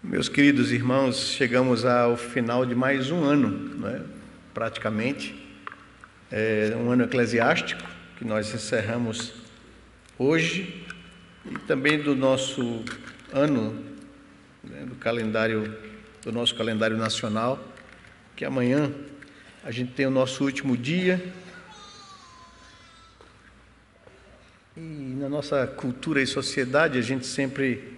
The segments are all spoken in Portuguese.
Meus queridos irmãos, chegamos ao final de mais um ano, né? Praticamente, um ano eclesiástico, que nós encerramos hoje, e também do nosso ano, né, do nosso calendário nacional, que amanhã a gente tem o nosso último dia. E na nossa cultura e sociedade, a gente sempre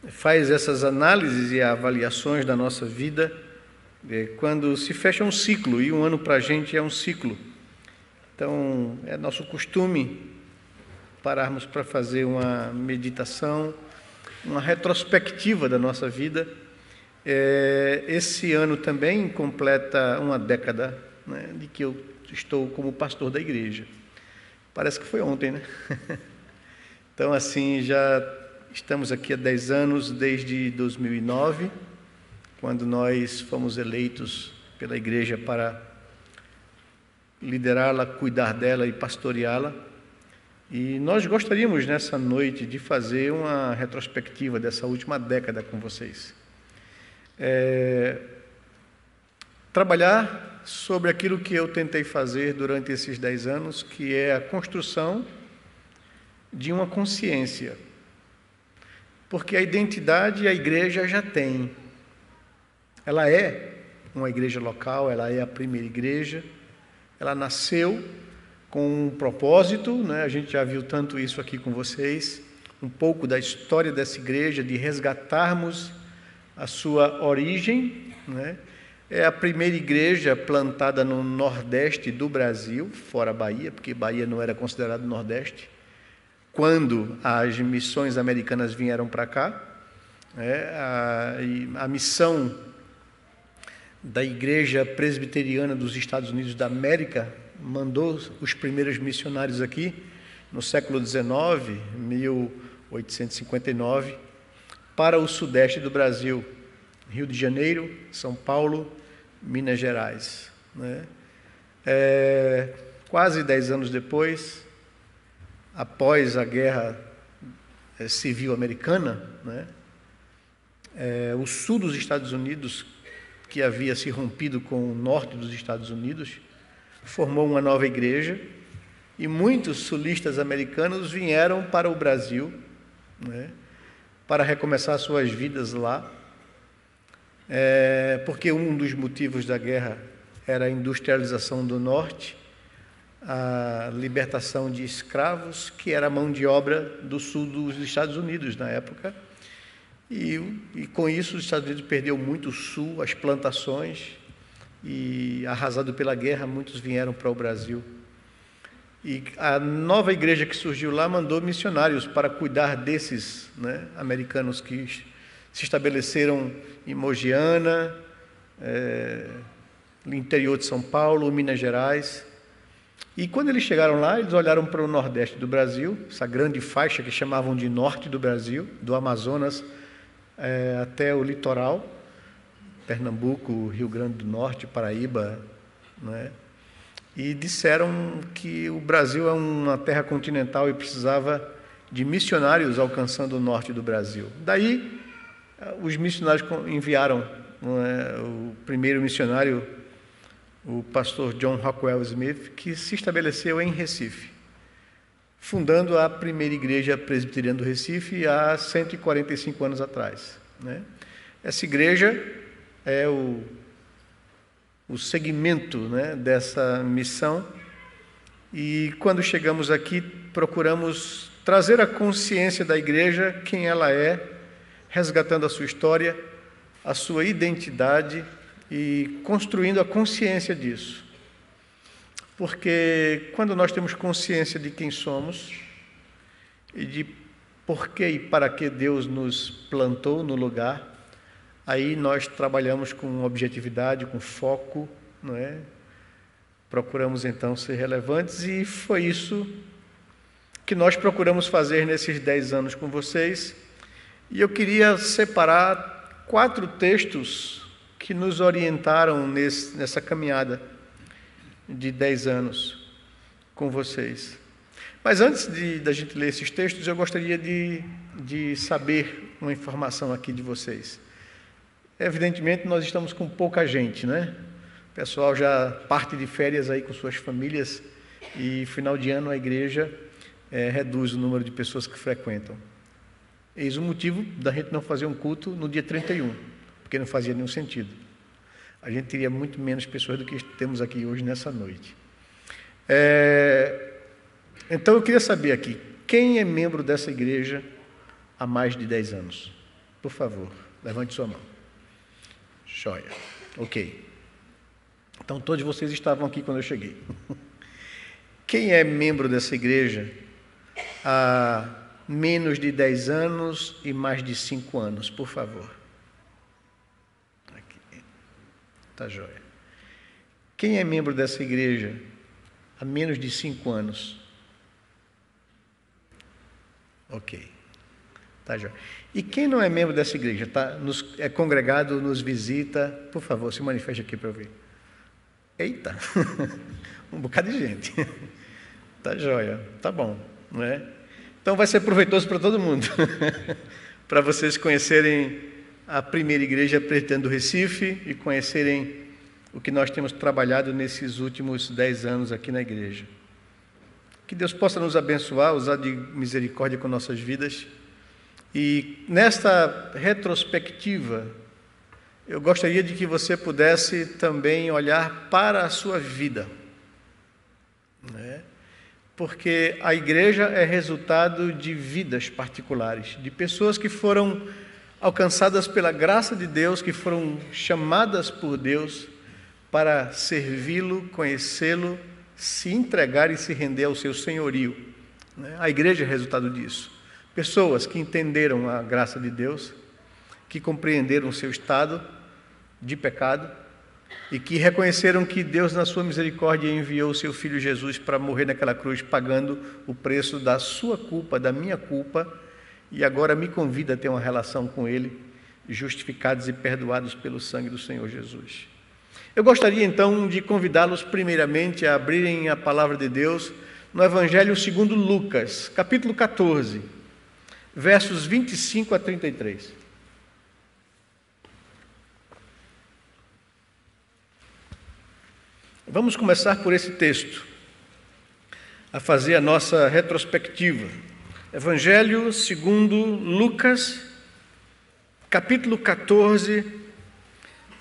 faz essas análises e avaliações da nossa vida quando se fecha um ciclo, e um ano para a gente é um ciclo. Então, é nosso costume pararmos para fazer uma meditação, uma retrospectiva da nossa vida. Esse ano também completa uma década, né, de que eu estou como pastor da igreja. Parece que foi ontem, né? Então, assim, já estamos aqui há 10 anos, desde 2009, quando nós fomos eleitos pela igreja para liderá-la, cuidar dela e pastoreá-la. E nós gostaríamos, nessa noite, de fazer uma retrospectiva dessa última década com vocês. Trabalhar sobre aquilo que eu tentei fazer durante esses 10 anos, que é a construção de uma consciência. Porque a identidade a igreja já tem. Ela é uma igreja local, ela é a primeira igreja, ela nasceu com um propósito, né? A gente já viu tanto isso aqui com vocês, um pouco da história dessa igreja, de resgatarmos a sua origem, né? É a primeira igreja plantada no Nordeste do Brasil, fora a Bahia, porque Bahia não era considerado Nordeste, quando as missões americanas vieram para cá. A missão da Igreja Presbiteriana dos Estados Unidos da América mandou os primeiros missionários aqui no século XIX, 1859, para o sudeste do Brasil, Rio de Janeiro, São Paulo, Minas Gerais, né? Quase 10 anos depois, após a Guerra Civil Americana, né, o sul dos Estados Unidos, que havia se rompido com o norte dos Estados Unidos, formou uma nova igreja, e muitos sulistas americanos vieram para o Brasil, né, para recomeçar suas vidas lá, porque um dos motivos da guerra era a industrialização do norte, a libertação de escravos, que era a mão de obra do sul dos Estados Unidos na época, e com isso os Estados Unidos perdeu muito o sul, as plantações, e arrasado pela guerra, muitos vieram para o Brasil. E a nova igreja que surgiu lá mandou missionários para cuidar desses, né, americanos que se estabeleceram em Mogiana, no interior de São Paulo, Minas Gerais. E quando eles chegaram lá, eles olharam para o Nordeste do Brasil, essa grande faixa que chamavam de Norte do Brasil, do Amazonas até o litoral, Pernambuco, Rio Grande do Norte, Paraíba, né? E disseram que o Brasil é uma terra continental e precisava de missionários alcançando o norte do Brasil. Daí, os missionários enviaram, o primeiro missionário, o pastor John Rockwell Smith, que se estabeleceu em Recife, fundando a primeira igreja presbiteriana do Recife há 145 anos atrás, né? Essa igreja é o segmento, né, dessa missão, e quando chegamos aqui, procuramos trazer a consciência da igreja, quem ela é, resgatando a sua história, a sua identidade, e construindo a consciência disso. Porque quando nós temos consciência de quem somos e de por que e para que Deus nos plantou no lugar, aí nós trabalhamos com objetividade, com foco, não é? Procuramos então ser relevantes, e foi isso que nós procuramos fazer nesses 10 anos com vocês. E eu queria separar 4 textos que nos orientaram nessa caminhada de 10 anos com vocês. Mas antes da gente ler esses textos, eu gostaria de saber uma informação aqui de vocês. Evidentemente, nós estamos com pouca gente, né? O pessoal já parte de férias aí com suas famílias e final de ano a igreja reduz o número de pessoas que frequentam. Eis o motivo da gente não fazer um culto no dia 31, porque não fazia nenhum sentido. A gente teria muito menos pessoas do que temos aqui hoje nessa noite. Então eu queria saber aqui, quem é membro dessa igreja há mais de 10 anos? Por favor, levante sua mão. Joia. Ok. Então todos vocês estavam aqui quando eu cheguei. Quem é membro dessa igreja há menos de 10 anos e mais de 5 anos, por favor? Aqui. Tá joia. Quem é membro dessa igreja há menos de 5 anos? Ok. Tá joia. E quem não é membro dessa igreja, é congregado, nos visita, por favor, se manifeste aqui para eu ver. Eita, um bocado de gente. Tá joia, tá bom, não é? Então vai ser proveitoso para todo mundo, para vocês conhecerem a primeira igreja presbiteriana do Recife e conhecerem o que nós temos trabalhado nesses últimos 10 anos aqui na igreja. Que Deus possa nos abençoar, usar de misericórdia com nossas vidas. E nesta retrospectiva, eu gostaria de que você pudesse também olhar para a sua vida, né? Porque a igreja é resultado de vidas particulares, de pessoas que foram alcançadas pela graça de Deus, que foram chamadas por Deus para servi-lo, conhecê-lo, se entregar e se render ao seu senhorio, né? A igreja é resultado disso. Pessoas que entenderam a graça de Deus, que compreenderam o seu estado de pecado e que reconheceram que Deus, na sua misericórdia, enviou o seu Filho Jesus para morrer naquela cruz, pagando o preço da sua culpa, da minha culpa, e agora me convida a ter uma relação com Ele, justificados e perdoados pelo sangue do Senhor Jesus. Eu gostaria, então, de convidá-los, primeiramente, a abrirem a palavra de Deus no Evangelho segundo Lucas, capítulo 14, versos 25 a 33. Vamos começar por esse texto, a fazer a nossa retrospectiva. Evangelho segundo Lucas, capítulo 14,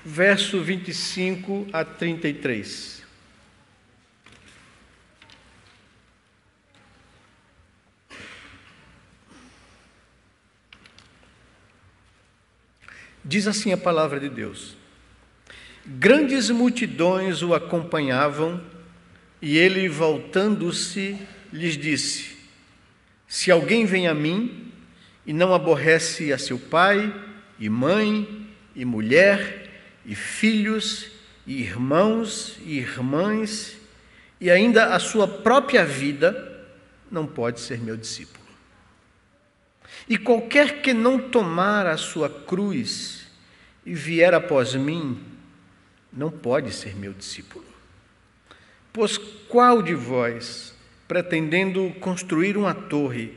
verso 25 a 33. Diz assim a palavra de Deus: grandes multidões o acompanhavam, e ele, voltando-se, lhes disse: se alguém vem a mim e não aborrece a seu pai, e mãe, e mulher, e filhos, e irmãos, e irmãs, e ainda a sua própria vida, não pode ser meu discípulo. E qualquer que não tomar a sua cruz e vier após mim, não pode ser meu discípulo. Pois qual de vós, pretendendo construir uma torre,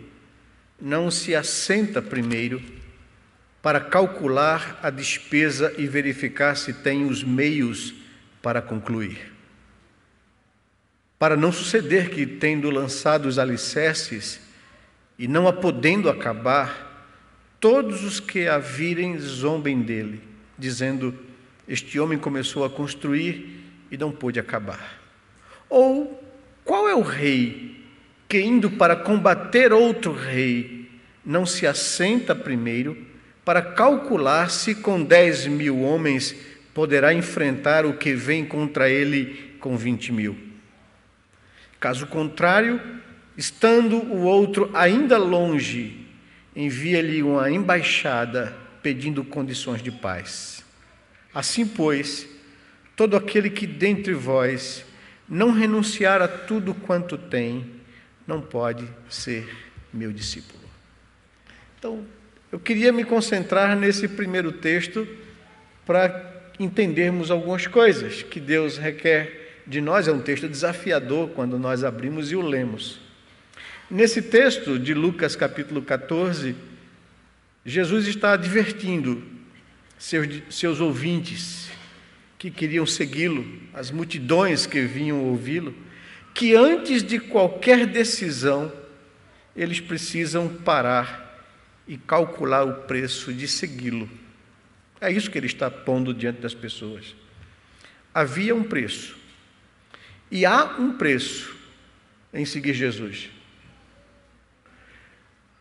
não se assenta primeiro para calcular a despesa e verificar se tem os meios para concluir? Para não suceder que, tendo lançado os alicerces e não a podendo acabar, todos os que a virem zombem dele, dizendo: este homem começou a construir e não pôde acabar. Ou qual é o rei que, indo para combater outro rei, não se assenta primeiro para calcular se com 10.000 homens poderá enfrentar o que vem contra ele com 20.000? Caso contrário, estando o outro ainda longe, envia-lhe uma embaixada pedindo condições de paz. Assim, pois, todo aquele que dentre vós não renunciar a tudo quanto tem, não pode ser meu discípulo. Então, eu queria me concentrar nesse primeiro texto para entendermos algumas coisas que Deus requer de nós. É um texto desafiador quando nós abrimos e o lemos. Nesse texto de Lucas capítulo 14, Jesus está advertindo: seus ouvintes que queriam segui-lo, as multidões que vinham ouvi-lo, que antes de qualquer decisão, eles precisam parar e calcular o preço de segui-lo. É isso que ele está pondo diante das pessoas. Havia um preço, e há um preço em seguir Jesus.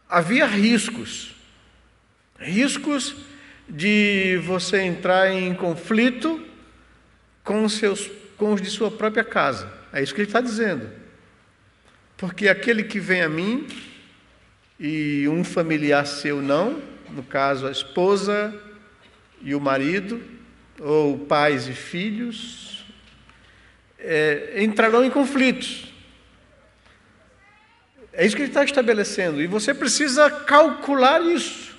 Havia riscos de você entrar em conflito com os de sua própria casa. É isso que ele está dizendo. Porque aquele que vem a mim e um familiar seu não, no caso a esposa e o marido, ou pais e filhos, entrarão em conflitos. É isso que ele está estabelecendo, e você precisa calcular isso.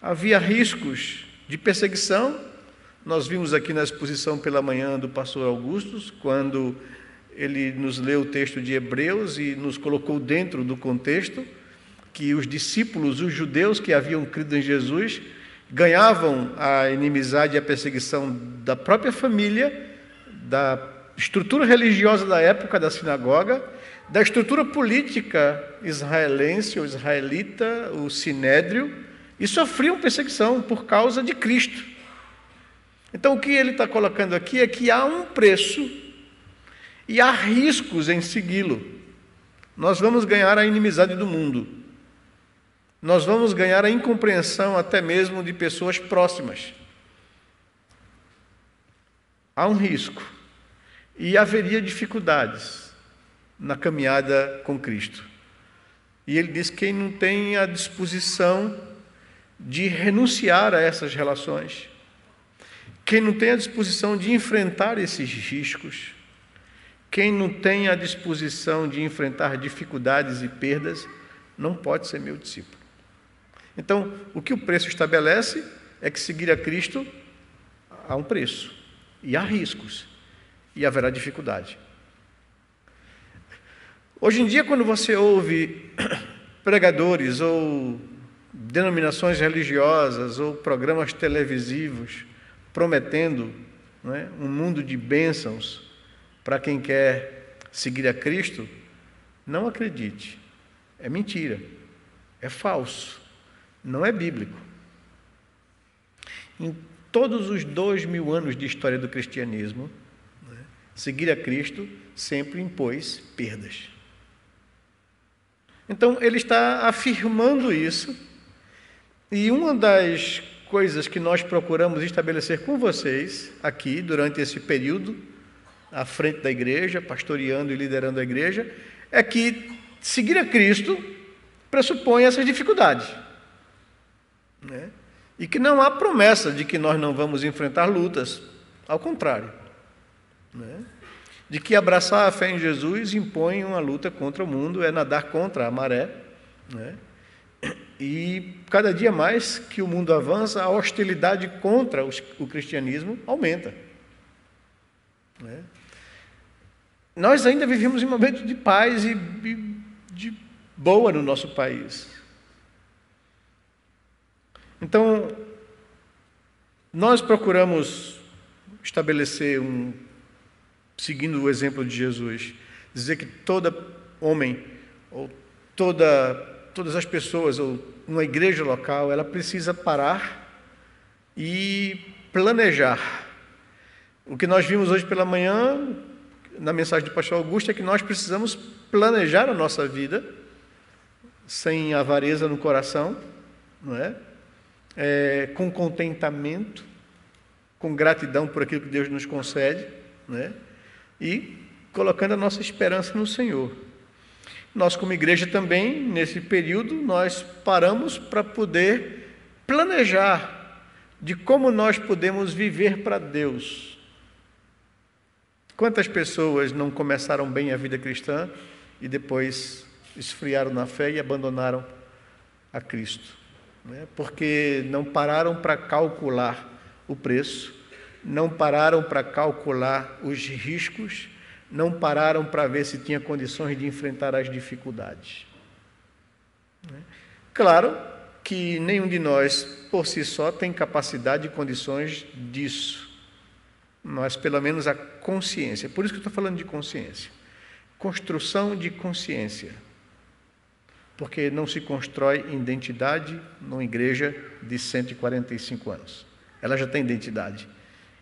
Havia riscos de perseguição. Nós vimos aqui na exposição pela manhã do pastor Augusto, quando ele nos leu o texto de Hebreus e nos colocou dentro do contexto, que os discípulos, os judeus que haviam crido em Jesus, ganhavam a inimizade e a perseguição da própria família, da estrutura religiosa da época da sinagoga, da estrutura política israelense ou israelita, o sinédrio, e sofriam perseguição por causa de Cristo. Então, o que ele está colocando aqui é que há um preço e há riscos em segui-lo. Nós vamos ganhar a inimizade do mundo. Nós vamos ganhar a incompreensão até mesmo de pessoas próximas. Há um risco. E haveria dificuldades na caminhada com Cristo. E ele diz que quem não tem a disposição de renunciar a essas relações, quem não tem a disposição de enfrentar esses riscos, quem não tem a disposição de enfrentar dificuldades e perdas, não pode ser meu discípulo. Então, o que o preço estabelece é que seguir a Cristo há um preço, e há riscos, e haverá dificuldade. Hoje em dia, quando você ouve pregadores ou denominações religiosas ou programas televisivos prometendo, não é, um mundo de bênçãos para quem quer seguir a Cristo, não acredite. É mentira, é falso, não é bíblico. Em todos os 2000 anos de história do cristianismo, seguir a Cristo sempre impôs perdas. Então, ele está afirmando isso, e uma das coisas que nós procuramos estabelecer com vocês aqui, durante esse período, à frente da igreja, pastoreando e liderando a igreja, é que seguir a Cristo pressupõe essas dificuldades, né? E que não há promessa de que nós não vamos enfrentar lutas, ao contrário, né? De que abraçar a fé em Jesus impõe uma luta contra o mundo, é nadar contra a maré, né? E cada dia mais que o mundo avança, a hostilidade contra o cristianismo aumenta, né? Nós ainda vivemos em momentos de paz e de boa no nosso país. Então, nós procuramos estabelecer seguindo o exemplo de Jesus, dizer que todo homem, ou todas as pessoas, ou uma igreja local, ela precisa parar e planejar. O que nós vimos hoje pela manhã, na mensagem do pastor Augusto, é que nós precisamos planejar a nossa vida, sem avareza no coração, não é? Com contentamento, com gratidão por aquilo que Deus nos concede, não é? E colocando a nossa esperança no Senhor. Nós, como igreja também, nesse período, nós paramos para poder planejar de como nós podemos viver para Deus. Quantas pessoas não começaram bem a vida cristã e depois esfriaram na fé e abandonaram a Cristo, né? Porque não pararam para calcular o preço, não pararam para calcular os riscos, não pararam para ver se tinha condições de enfrentar as dificuldades. Claro que nenhum de nós, por si só, tem capacidade e condições disso. Mas, pelo menos, a consciência. Por isso que eu estou falando de consciência. Construção de consciência. Porque não se constrói identidade numa igreja de 145 anos. Ela já tem identidade.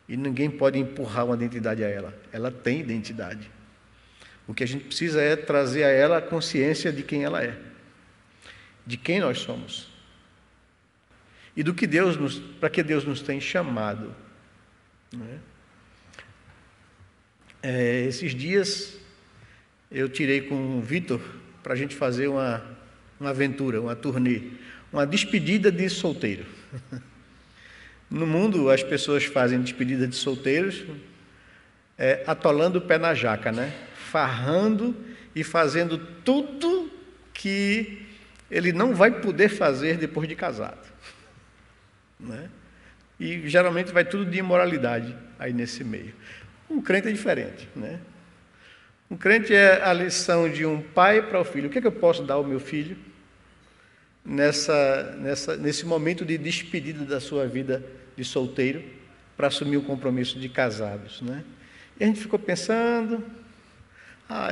E ninguém pode empurrar uma identidade a ela. Ela tem identidade. O que a gente precisa é trazer a ela a consciência de quem ela é. De quem nós somos. E do que para que Deus nos tem chamado. Esses dias eu tirei com o Vitor para a gente fazer uma aventura, uma turnê, uma despedida de solteiro. No mundo as pessoas fazem despedida de solteiros atolando o pé na jaca, né? Farrando e fazendo tudo que ele não vai poder fazer depois de casado. Né? E geralmente vai tudo de imoralidade aí nesse meio. Um crente é diferente, né? Um crente é a lição de um pai para o filho. O que é que eu posso dar ao meu filho nesse momento de despedida da sua vida de solteiro para assumir o compromisso de casados, né? E a gente ficou pensando,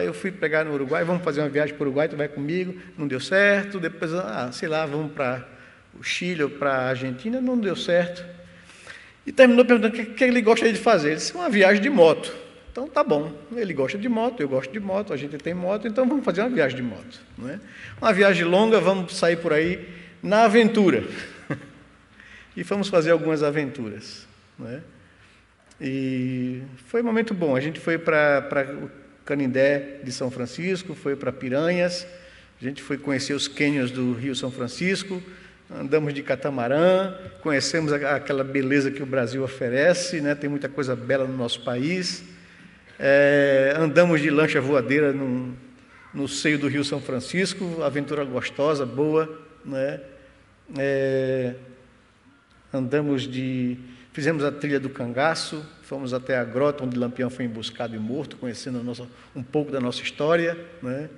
eu fui pegar no Uruguai, vamos fazer uma viagem para o Uruguai, tu vai comigo, não deu certo, depois, sei lá, vamos para o Chile ou para a Argentina, não deu certo. E terminou perguntando o que ele gostaria de fazer. Ele disse, uma viagem de moto. Então, tá bom. Ele gosta de moto, eu gosto de moto, a gente tem moto, então vamos fazer uma viagem de moto. Não é? Uma viagem longa, vamos sair por aí na aventura. E fomos fazer algumas aventuras. Não é? E foi um momento bom. A gente foi para o Canindé de São Francisco, foi para Piranhas, a gente foi conhecer os cânions do Rio São Francisco, andamos de catamarã, conhecemos aquela beleza que o Brasil oferece, né? Tem muita coisa bela no nosso país. Andamos de lancha voadeira no seio do Rio São Francisco, aventura gostosa, boa, né? Fizemos a trilha do Cangaço, fomos até a grota onde Lampião foi emboscado e morto, conhecendo um pouco da nossa história, né?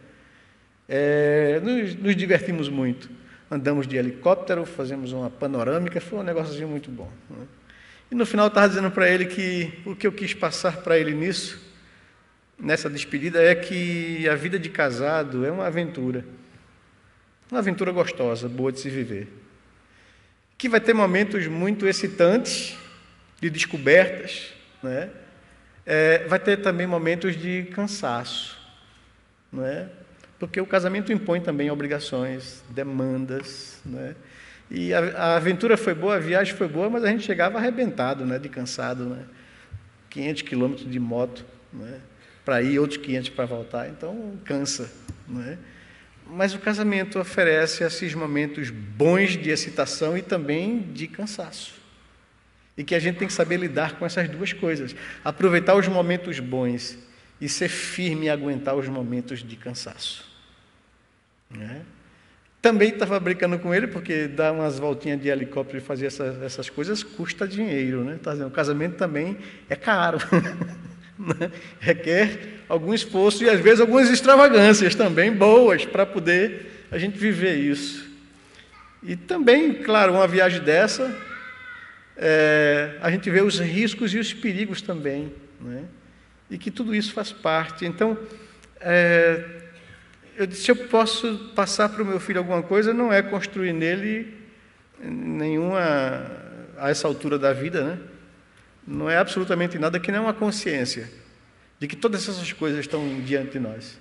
Nos divertimos muito. Andamos de helicóptero, fazemos uma panorâmica, foi um negócio muito bom, né? E no final eu estava dizendo para ele que o que eu quis passar para ele nessa despedida, é que a vida de casado é uma aventura gostosa, boa de se viver, que vai ter momentos muito excitantes, de descobertas, né? Vai ter também momentos de cansaço, né? Porque o casamento impõe também obrigações, demandas, né? E a aventura foi boa, a viagem foi boa, mas a gente chegava arrebentado, né? De cansado, né? 500 quilômetros de moto, né? Para ir, outros 500 para voltar, então cansa, né? Mas o casamento oferece esses momentos bons de excitação e também de cansaço. E que a gente tem que saber lidar com essas duas coisas. Aproveitar os momentos bons e ser firme e aguentar os momentos de cansaço. Né? Também estava brincando com ele, porque dar umas voltinhas de helicóptero e fazer essas coisas custa dinheiro, né? Tá dizendo, o casamento também é caro. Né? Requer algum esforço e às vezes algumas extravagâncias também boas para poder a gente viver isso. E também, claro, uma viagem dessa, a gente vê os riscos e os perigos também, né? E que tudo isso faz parte. Então, eu disse, se eu posso passar para o meu filho alguma coisa, não é construir nele nenhuma, a essa altura da vida, né? Não é absolutamente nada que não é uma consciência de que todas essas coisas estão diante de nós.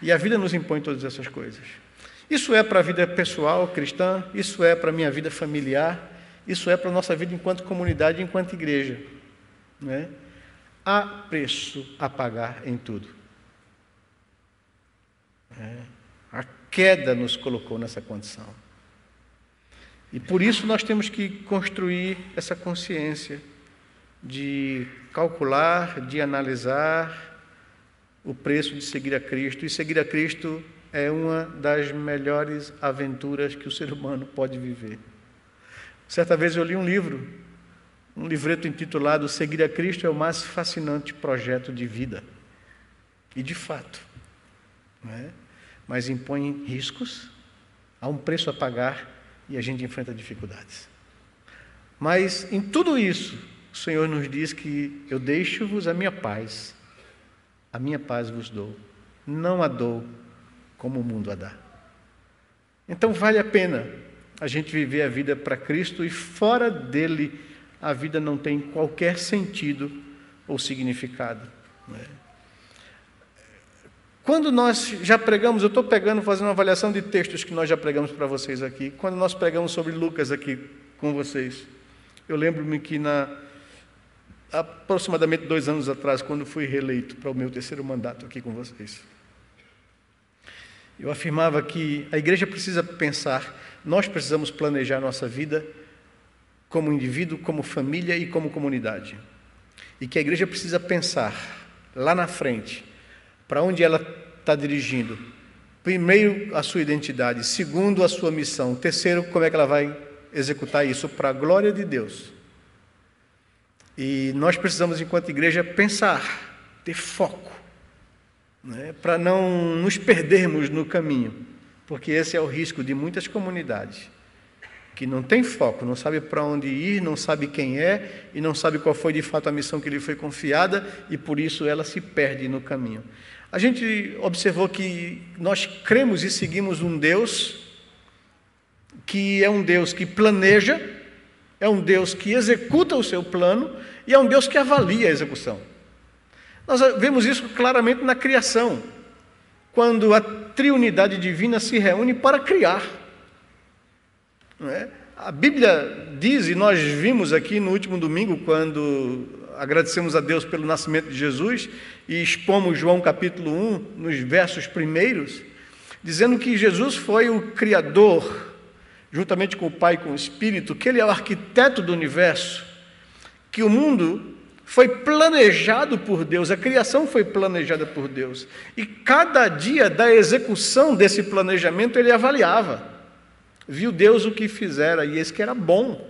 E a vida nos impõe todas essas coisas. Isso é para a vida pessoal, cristã, isso é para a minha vida familiar, isso é para a nossa vida enquanto comunidade, enquanto igreja, né? Há preço a pagar em tudo. A queda nos colocou nessa condição. E por isso nós temos que construir essa consciência de calcular, de analisar o preço de seguir a Cristo. E seguir a Cristo é uma das melhores aventuras que o ser humano pode viver. Certa vez eu li um livreto intitulado Seguir a Cristo é o mais fascinante projeto de vida. E de fato, né? Mas impõe riscos, há um preço a pagar, e a gente enfrenta dificuldades. Mas em tudo isso, o Senhor nos diz que eu deixo-vos a minha paz vos dou, não a dou como o mundo a dá. Então vale a pena a gente viver a vida para Cristo, e fora dele a vida não tem qualquer sentido ou significado, né? Quando nós já pregamos, eu estou fazendo uma avaliação de textos que nós já pregamos para vocês aqui. Quando nós pregamos sobre Lucas aqui com vocês, eu lembro-me que aproximadamente 2 anos atrás, quando fui reeleito para o meu 3º mandato aqui com vocês, eu afirmava que a igreja precisa pensar, nós precisamos planejar a nossa vida como indivíduo, como família e como comunidade. E que a igreja precisa pensar lá na frente, para onde ela está dirigindo. Primeiro, a sua identidade. Segundo, a sua missão. Terceiro, como é que ela vai executar isso para a glória de Deus. E nós precisamos, enquanto igreja, pensar, ter foco, né, para não nos perdermos no caminho, porque esse é o risco de muitas comunidades, que não tem foco, não sabe para onde ir, não sabe quem é e não sabe qual foi de fato a missão que lhe foi confiada, e por isso ela se perde no caminho. A gente observou que nós cremos e seguimos um Deus que é um Deus que planeja, é um Deus que executa o seu plano e é um Deus que avalia a execução. Nós vemos isso claramente na criação, quando a triunidade divina se reúne para criar. Não é? A Bíblia diz, e nós vimos aqui no último domingo, quando agradecemos a Deus pelo nascimento de Jesus e expomos João capítulo 1, nos versos primeiros, dizendo que Jesus foi o Criador, juntamente com o Pai e com o Espírito, que Ele é o arquiteto do universo, que o mundo foi planejado por Deus, a criação foi planejada por Deus, e cada dia da execução desse planejamento Ele avaliava, viu Deus o que fizera, e esse que era bom.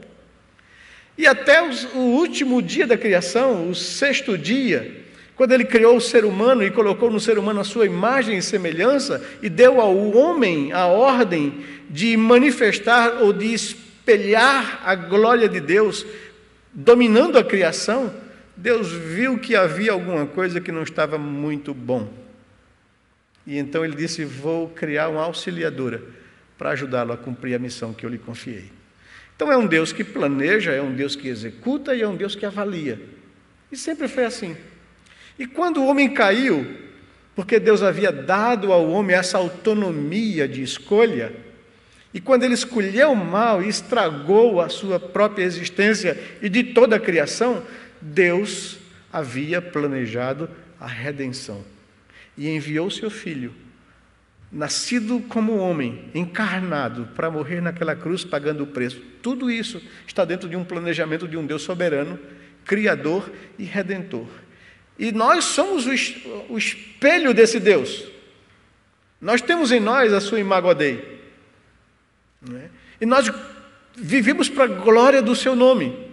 E até o último dia da criação, o 6º dia, quando Ele criou o ser humano e colocou no ser humano a sua imagem e semelhança, e deu ao homem a ordem de manifestar ou de espelhar a glória de Deus, dominando a criação, Deus viu que havia alguma coisa que não estava muito bom. E então Ele disse, vou criar uma auxiliadora para ajudá-lo a cumprir a missão que eu lhe confiei. Então é um Deus que planeja, é um Deus que executa e é um Deus que avalia. E sempre foi assim. E quando o homem caiu, porque Deus havia dado ao homem essa autonomia de escolha, e quando ele escolheu o mal e estragou a sua própria existência e de toda a criação, Deus havia planejado a redenção. E enviou seu Filho, nascido como homem, encarnado, para morrer naquela cruz pagando o preço. Tudo isso está dentro de um planejamento de um Deus soberano, criador e redentor. E nós somos o espelho desse Deus. Nós temos em nós a sua imago Dei. E nós vivemos para a glória do seu nome.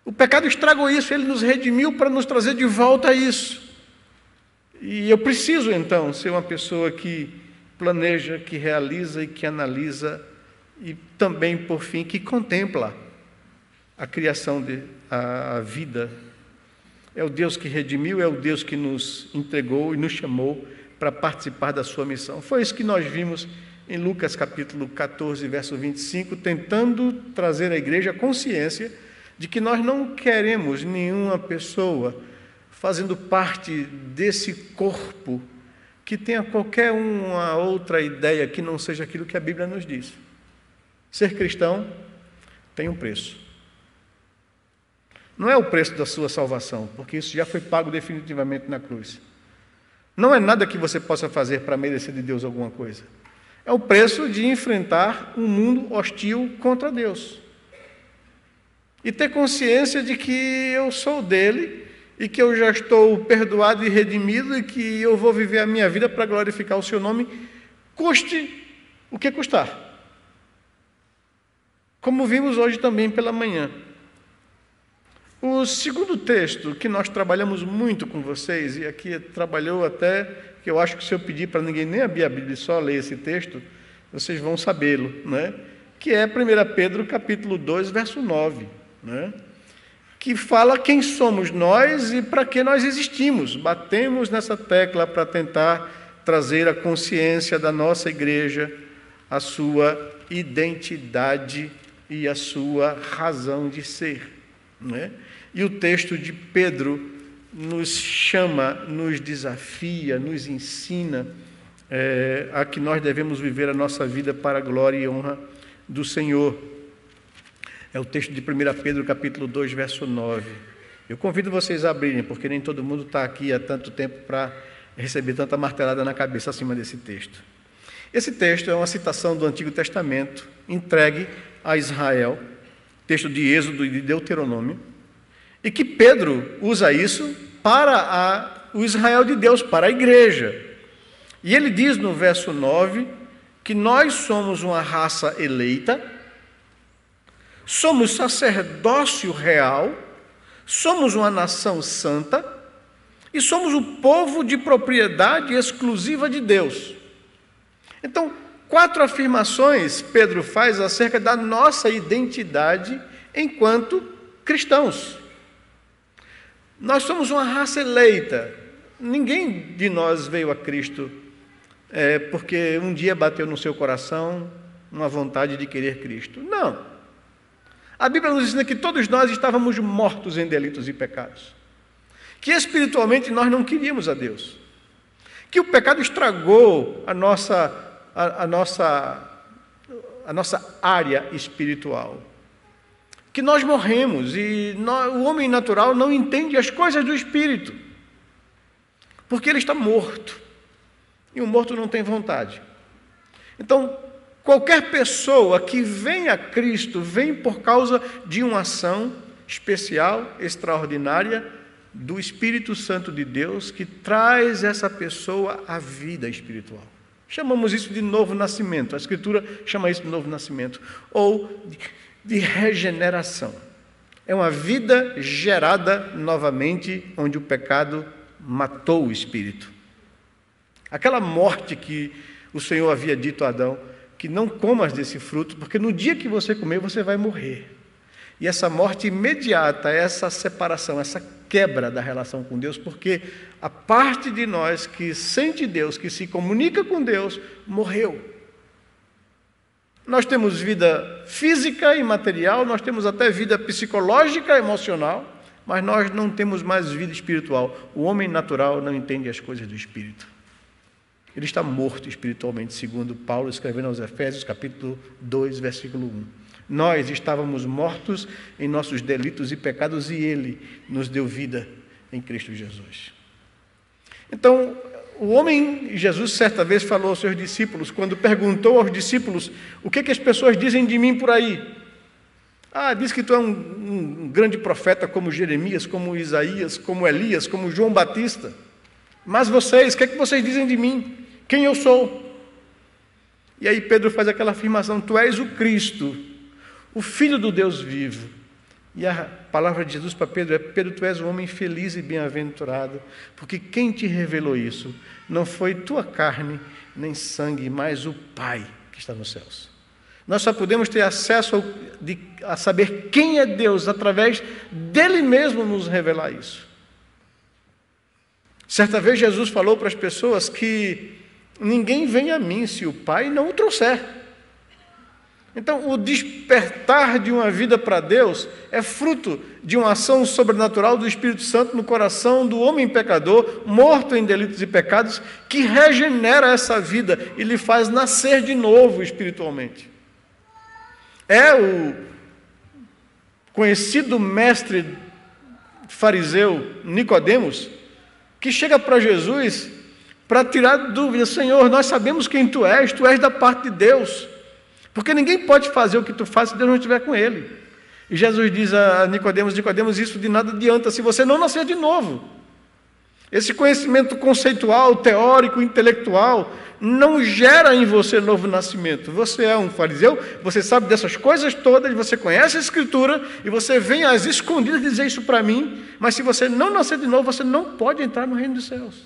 O pecado estragou isso, ele nos redimiu para nos trazer de volta a isso. E eu preciso, então, ser uma pessoa que planeja, que realiza e que analisa e também, por fim, que contempla a criação, a vida. É o Deus que redimiu, é o Deus que nos entregou e nos chamou para participar da sua missão. Foi isso que nós vimos em Lucas capítulo 14, verso 25, tentando trazer à igreja a consciência de que nós não queremos nenhuma pessoa fazendo parte desse corpo que tenha qualquer uma outra ideia que não seja aquilo que a Bíblia nos diz. Ser cristão tem um preço. Não é o preço da sua salvação, porque isso já foi pago definitivamente na cruz. Não é nada que você possa fazer para merecer de Deus alguma coisa. É o preço de enfrentar um mundo hostil contra Deus. E ter consciência de que eu sou dele e que eu já estou perdoado e redimido e que eu vou viver a minha vida para glorificar o seu nome, custe o que custar. Como vimos hoje também pela manhã. O segundo texto que nós trabalhamos muito com vocês, e aqui trabalhou até, que eu acho que se eu pedir para ninguém nem abrir a Bíblia e só ler esse texto, vocês vão sabê-lo, né? que é 1 Pedro capítulo 2, verso 9, né? Que fala quem somos nós e para que nós existimos. Batemos nessa tecla para tentar trazer a consciência da nossa igreja, a sua identidade e a sua razão de ser, né? E o texto de Pedro nos chama, nos desafia, nos ensina a que nós devemos viver a nossa vida para a glória e honra do Senhor. É o texto de 1 Pedro, capítulo 2, verso 9. Eu convido vocês a abrirem, porque nem todo mundo está aqui há tanto tempo para receber tanta martelada na cabeça acima desse texto. Esse texto é uma citação do Antigo Testamento, entregue a Israel, texto de Êxodo e de Deuteronômio, e que Pedro usa isso para o Israel de Deus, para a igreja. E ele diz no verso 9 que nós somos uma raça eleita, somos sacerdócio real, somos uma nação santa e somos o povo de propriedade exclusiva de Deus. Então, 4 afirmações Pedro faz acerca da nossa identidade enquanto cristãos. Nós somos uma raça eleita. Ninguém de nós veio a Cristo porque um dia bateu no seu coração uma vontade de querer Cristo. Não. A Bíblia nos ensina que todos nós estávamos mortos em delitos e pecados. Que espiritualmente nós não queríamos a Deus. Que o pecado estragou a nossa área espiritual. Que nós morremos e o homem natural não entende as coisas do Espírito, porque ele está morto, e o morto não tem vontade. Então, qualquer pessoa que vem a Cristo, vem por causa de uma ação especial, extraordinária, do Espírito Santo de Deus, que traz essa pessoa à vida espiritual. Chamamos isso de novo nascimento, a Escritura chama isso de novo nascimento, ou de regeneração. É uma vida gerada novamente, onde o pecado matou o espírito. Aquela morte que o Senhor havia dito a Adão, que não comas desse fruto, porque no dia que você comer, você vai morrer. E essa morte imediata, essa separação, essa quebra da relação com Deus, porque a parte de nós que sente Deus, que se comunica com Deus, morreu. Nós temos vida física e material, nós temos até vida psicológica, emocional, mas nós não temos mais vida espiritual. O homem natural não entende as coisas do Espírito. Ele está morto espiritualmente, segundo Paulo escrevendo aos Efésios, capítulo 2, versículo 1. Nós estávamos mortos em nossos delitos e pecados e Ele nos deu vida em Cristo Jesus. Então, o homem, Jesus, certa vez falou aos seus discípulos, quando perguntou aos discípulos, o que as pessoas dizem de mim por aí? Diz que tu é um grande profeta como Jeremias, como Isaías, como Elias, como João Batista. Mas vocês, o que vocês dizem de mim? Quem eu sou? E aí Pedro faz aquela afirmação, tu és o Cristo, o Filho do Deus vivo. E a palavra de Jesus para Pedro é, Pedro, tu és um homem feliz e bem-aventurado, porque quem te revelou isso não foi tua carne, nem sangue, mas o Pai que está nos céus. Nós só podemos ter acesso a saber quem é Deus através dele mesmo nos revelar isso. Certa vez Jesus falou para as pessoas que ninguém vem a mim se o Pai não o trouxer. Então, o despertar de uma vida para Deus é fruto de uma ação sobrenatural do Espírito Santo no coração do homem pecador, morto em delitos e pecados, que regenera essa vida e lhe faz nascer de novo espiritualmente. É o conhecido mestre fariseu Nicodemos, que chega para Jesus para tirar dúvida, Senhor, nós sabemos quem tu és da parte de Deus. Porque ninguém pode fazer o que tu faz se Deus não estiver com ele. E Jesus diz a Nicodemos, isso de nada adianta se você não nascer de novo. Esse conhecimento conceitual, teórico, intelectual, não gera em você novo nascimento. Você é um fariseu, você sabe dessas coisas todas, você conhece a Escritura, e você vem às escondidas dizer isso para mim, mas se você não nascer de novo, você não pode entrar no reino dos céus.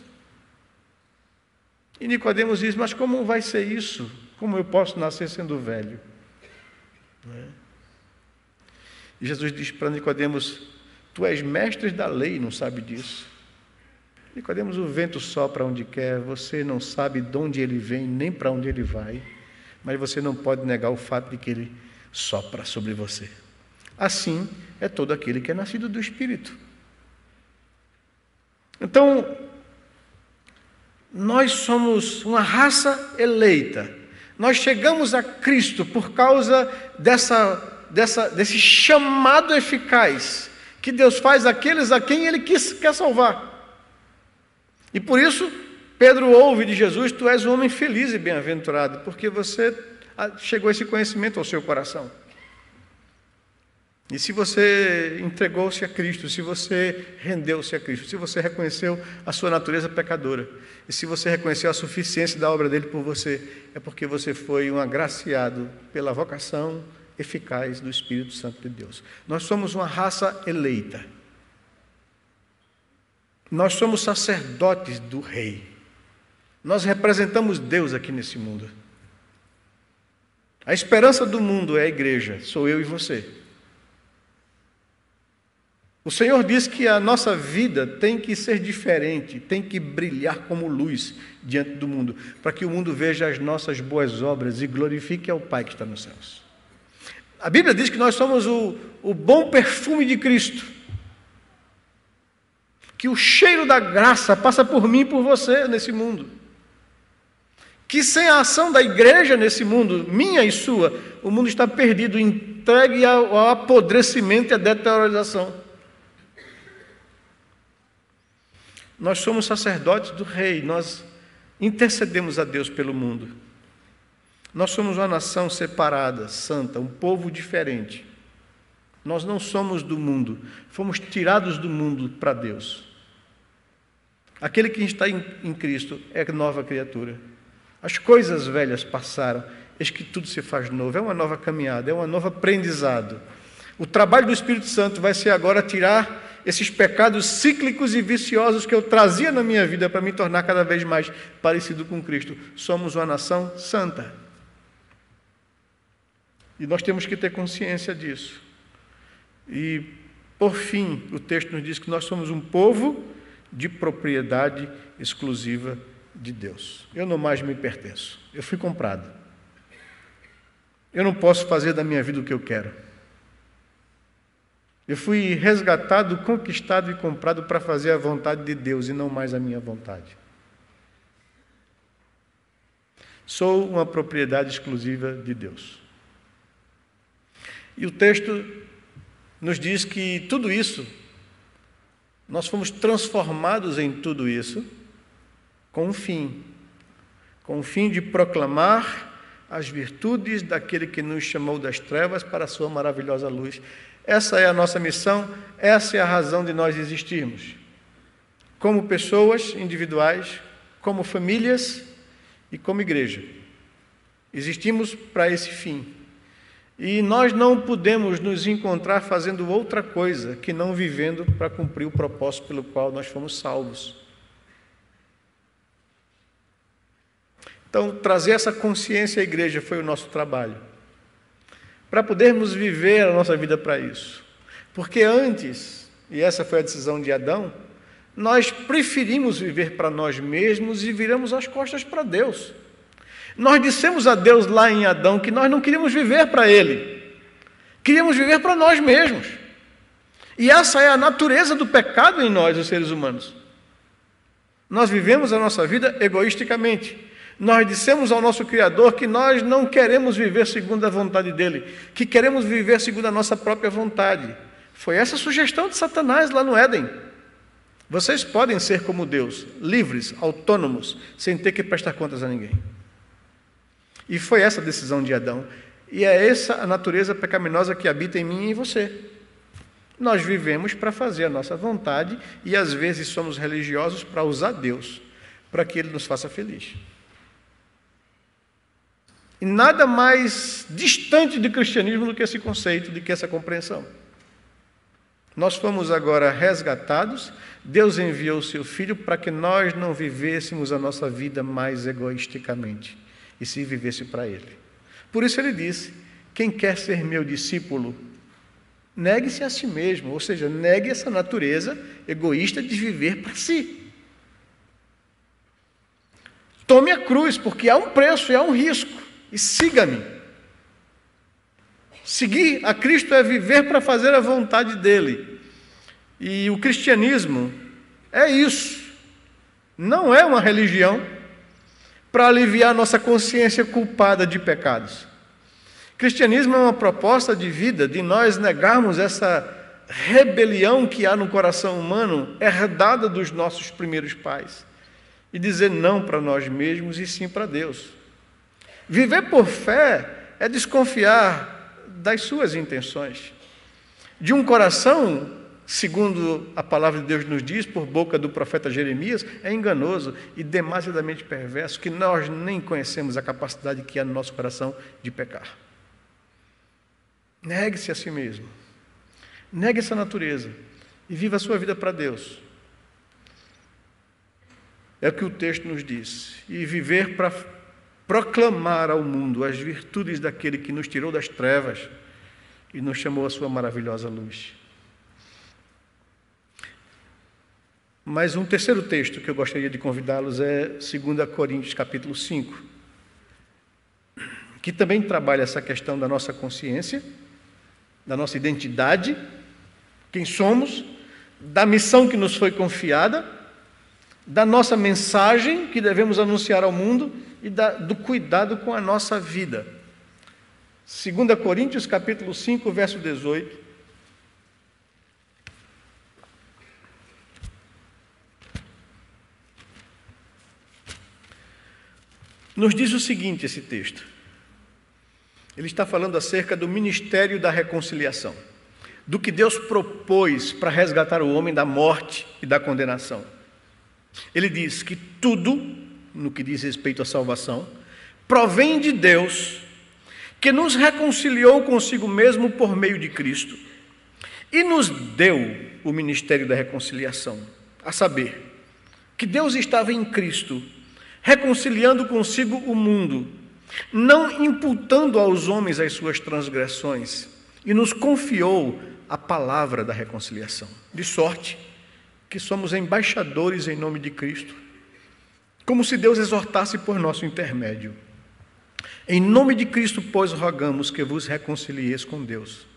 E Nicodemos diz, mas como vai ser isso? Como eu posso nascer sendo velho? Não é? E Jesus diz para Nicodemos: tu és mestre da lei, não sabe disso. Nicodemos, o vento sopra onde quer, você não sabe de onde ele vem, nem para onde ele vai, mas você não pode negar o fato de que ele sopra sobre você. Assim é todo aquele que é nascido do Espírito. Então, nós somos uma raça eleita. Nós chegamos a Cristo por causa desse chamado eficaz que Deus faz àqueles a quem Ele quer salvar. E por isso, Pedro ouve de Jesus: tu és um homem feliz e bem-aventurado, porque você chegou esse conhecimento ao seu coração. E se você entregou-se a Cristo, se você rendeu-se a Cristo, se você reconheceu a sua natureza pecadora, e se você reconheceu a suficiência da obra dele por você, é porque você foi um agraciado pela vocação eficaz do Espírito Santo de Deus. Nós somos uma raça eleita. Nós somos sacerdotes do Rei. Nós representamos Deus aqui nesse mundo. A esperança do mundo é a igreja, sou eu e você. O Senhor diz que a nossa vida tem que ser diferente, tem que brilhar como luz diante do mundo, para que o mundo veja as nossas boas obras e glorifique ao Pai que está nos céus. A Bíblia diz que nós somos o bom perfume de Cristo, que o cheiro da graça passa por mim e por você nesse mundo, que sem a ação da igreja nesse mundo, minha e sua, o mundo está perdido, entregue ao apodrecimento e à deteriorização. Nós somos sacerdotes do Rei, nós intercedemos a Deus pelo mundo. Nós somos uma nação separada, santa, um povo diferente. Nós não somos do mundo, fomos tirados do mundo para Deus. Aquele que está em Cristo é nova criatura. As coisas velhas passaram, eis que tudo se faz novo. É uma nova caminhada, é um novo aprendizado. O trabalho do Espírito Santo vai ser agora tirar esses pecados cíclicos e viciosos que eu trazia na minha vida para me tornar cada vez mais parecido com Cristo. Somos uma nação santa. E nós temos que ter consciência disso. E, por fim, o texto nos diz que nós somos um povo de propriedade exclusiva de Deus. Eu não mais me pertenço. Eu fui comprado. Eu não posso fazer da minha vida o que eu quero. Eu fui resgatado, conquistado e comprado para fazer a vontade de Deus e não mais a minha vontade. Sou uma propriedade exclusiva de Deus. E o texto nos diz que tudo isso, nós fomos transformados em tudo isso com um fim de proclamar as virtudes daquele que nos chamou das trevas para a sua maravilhosa luz. Essa é a nossa missão, essa é a razão de nós existirmos. Como pessoas individuais, como famílias e como igreja. Existimos para esse fim. E nós não podemos nos encontrar fazendo outra coisa que não vivendo para cumprir o propósito pelo qual nós fomos salvos. Então, trazer essa consciência à igreja foi o nosso trabalho. Para podermos viver a nossa vida para isso. Porque antes, e essa foi a decisão de Adão, nós preferimos viver para nós mesmos e viramos as costas para Deus. Nós dissemos a Deus lá em Adão que nós não queríamos viver para Ele, queríamos viver para nós mesmos. E essa é a natureza do pecado em nós, os seres humanos. Nós vivemos a nossa vida egoisticamente. Nós dissemos ao nosso Criador que nós não queremos viver segundo a vontade dEle, que queremos viver segundo a nossa própria vontade. Foi essa a sugestão de Satanás lá no Éden. Vocês podem ser como Deus, livres, autônomos, sem ter que prestar contas a ninguém. E foi essa a decisão de Adão. E é essa a natureza pecaminosa que habita em mim e em você. Nós vivemos para fazer a nossa vontade e às vezes somos religiosos para usar Deus, para que Ele nos faça feliz. E nada mais distante do cristianismo do que esse conceito, do que essa compreensão. Nós fomos agora resgatados, Deus enviou o seu Filho para que nós não vivêssemos a nossa vida mais egoisticamente, e se vivesse para Ele. Por isso Ele disse quem quer ser meu discípulo, negue-se a si mesmo, ou seja, negue essa natureza egoísta de viver para si. Tome a cruz, porque há um preço e há um risco, e siga-me. Seguir a Cristo é viver para fazer a vontade dele. E o cristianismo é isso. Não é uma religião para aliviar nossa consciência culpada de pecados. Cristianismo é uma proposta de vida, de nós negarmos essa rebelião que há no coração humano, herdada dos nossos primeiros pais, e dizer não para nós mesmos e sim para Deus. Viver por fé é desconfiar das suas intenções. De um coração, segundo a palavra de Deus nos diz, por boca do profeta Jeremias, é enganoso e demasiadamente perverso, que nós nem conhecemos a capacidade que há no nosso coração de pecar. Negue-se a si mesmo. Negue essa natureza e viva a sua vida para Deus. É o que o texto nos diz. E viver para proclamar ao mundo as virtudes daquele que nos tirou das trevas e nos chamou à sua maravilhosa luz. Mas um terceiro texto que eu gostaria de convidá-los é 2 Coríntios capítulo 5, que também trabalha essa questão da nossa consciência, da nossa identidade, quem somos, da missão que nos foi confiada, da nossa mensagem que devemos anunciar ao mundo e do cuidado com a nossa vida. 2 Coríntios capítulo 5, verso 18. Nos diz o seguinte, esse texto. Ele está falando acerca do ministério da reconciliação, do que Deus propôs para resgatar o homem da morte e da condenação. Ele diz que tudo, no que diz respeito à salvação, provém de Deus, que nos reconciliou consigo mesmo por meio de Cristo e nos deu o ministério da reconciliação, a saber, que Deus estava em Cristo, reconciliando consigo o mundo, não imputando aos homens as suas transgressões, e nos confiou a palavra da reconciliação, de sorte que somos embaixadores em nome de Cristo, como se Deus exortasse por nosso intermédio. Em nome de Cristo, pois, rogamos que vos reconcilieis com Deus.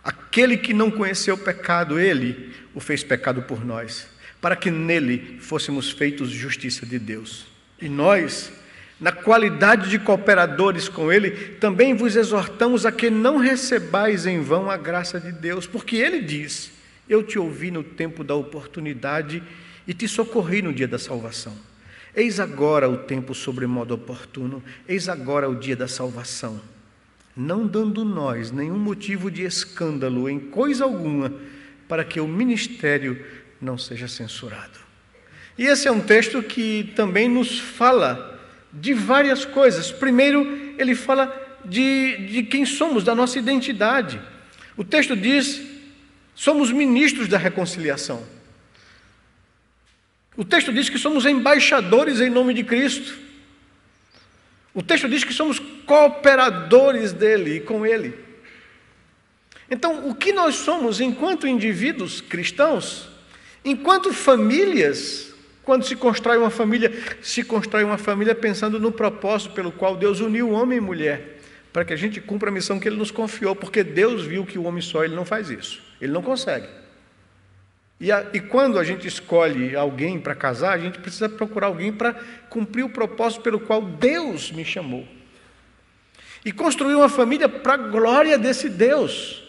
Aquele que não conheceu o pecado, ele o fez pecado por nós, para que nele fôssemos feitos justiça de Deus. E nós, na qualidade de cooperadores com ele, também vos exortamos a que não recebais em vão a graça de Deus, porque ele diz: eu te ouvi no tempo da oportunidade e te socorri no dia da salvação. Eis agora o tempo sobremodo oportuno, eis agora o dia da salvação, não dando nós nenhum motivo de escândalo em coisa alguma, para que o ministério não seja censurado. E esse é um texto que também nos fala de várias coisas. Primeiro, ele fala de quem somos, da nossa identidade. O texto diz: somos ministros da reconciliação. O texto diz que somos embaixadores em nome de Cristo. O texto diz que somos cooperadores dele e com ele. Então, o que nós somos enquanto indivíduos cristãos, enquanto famílias? Quando se constrói uma família pensando no propósito pelo qual Deus uniu homem e mulher, para que a gente cumpra a missão que Ele nos confiou, porque Deus viu que o homem só, ele não faz isso, ele não consegue. E quando a gente escolhe alguém para casar, a gente precisa procurar alguém para cumprir o propósito pelo qual Deus me chamou. E construir uma família para a glória desse Deus,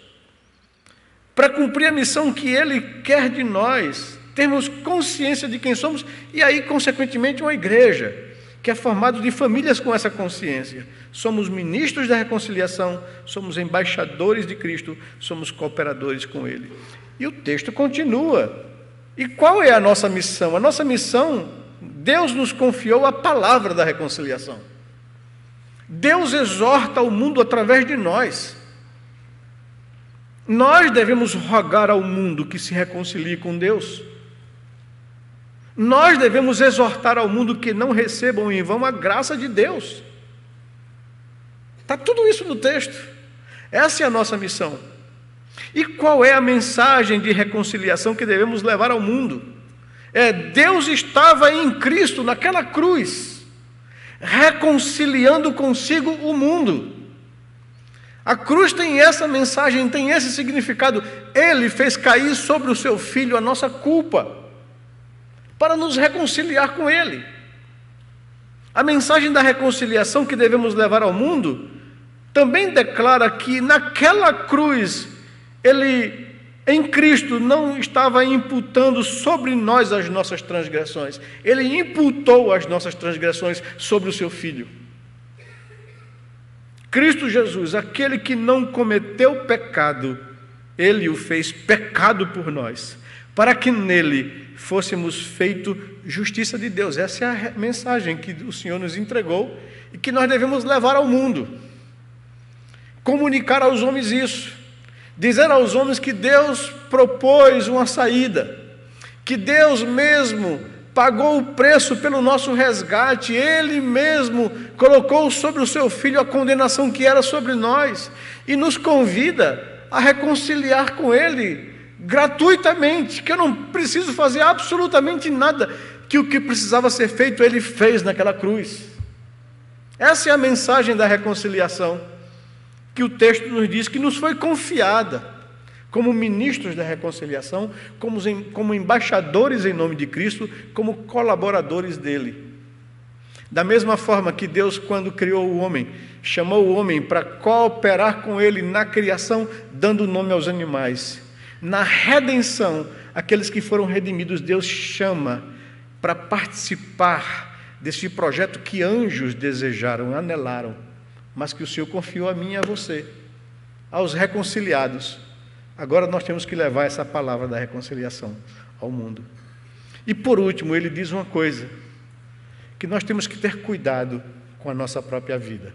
para cumprir a missão que Ele quer de nós, termos consciência de quem somos, e aí, consequentemente, uma igreja, que é formada de famílias com essa consciência. Somos ministros da reconciliação, somos embaixadores de Cristo, somos cooperadores com Ele. E o texto continua. E qual é a nossa missão? A nossa missão, Deus nos confiou a palavra da reconciliação. Deus exorta o mundo através de nós. Nós devemos rogar ao mundo que se reconcilie com Deus. Nós devemos exortar ao mundo que não recebam em vão a graça de Deus. Está tudo isso no texto. Essa é a nossa missão. E qual é a mensagem de reconciliação que devemos levar ao mundo? Deus estava em Cristo, naquela cruz, reconciliando consigo o mundo. A cruz tem essa mensagem, tem esse significado. Ele fez cair sobre o seu Filho a nossa culpa, para nos reconciliar com Ele. A mensagem da reconciliação que devemos levar ao mundo também declara que naquela cruz, Ele, em Cristo, não estava imputando sobre nós as nossas transgressões. Ele imputou as nossas transgressões sobre o seu Filho. Cristo Jesus, aquele que não cometeu pecado, Ele o fez pecado por nós, para que nele fôssemos feito justiça de Deus. Essa é a mensagem que o Senhor nos entregou e que nós devemos levar ao mundo. Comunicar aos homens isso. Dizer aos homens que Deus propôs uma saída, que Deus mesmo pagou o preço pelo nosso resgate, Ele mesmo colocou sobre o seu Filho a condenação que era sobre nós e nos convida a reconciliar com Ele gratuitamente, que eu não preciso fazer absolutamente nada, que o que precisava ser feito Ele fez naquela cruz. Essa é a mensagem da reconciliação que o texto nos diz que nos foi confiada como ministros da reconciliação, como embaixadores em nome de Cristo, como colaboradores dele. Da mesma forma que Deus, quando criou o homem, chamou o homem para cooperar com ele na criação, dando nome aos animais. Na redenção, aqueles que foram redimidos, Deus chama para participar desse projeto que anjos desejaram, anelaram, mas que o Senhor confiou a mim e a você, aos reconciliados. Agora nós temos que levar essa palavra da reconciliação ao mundo. E por último, ele diz uma coisa, que nós temos que ter cuidado com a nossa própria vida.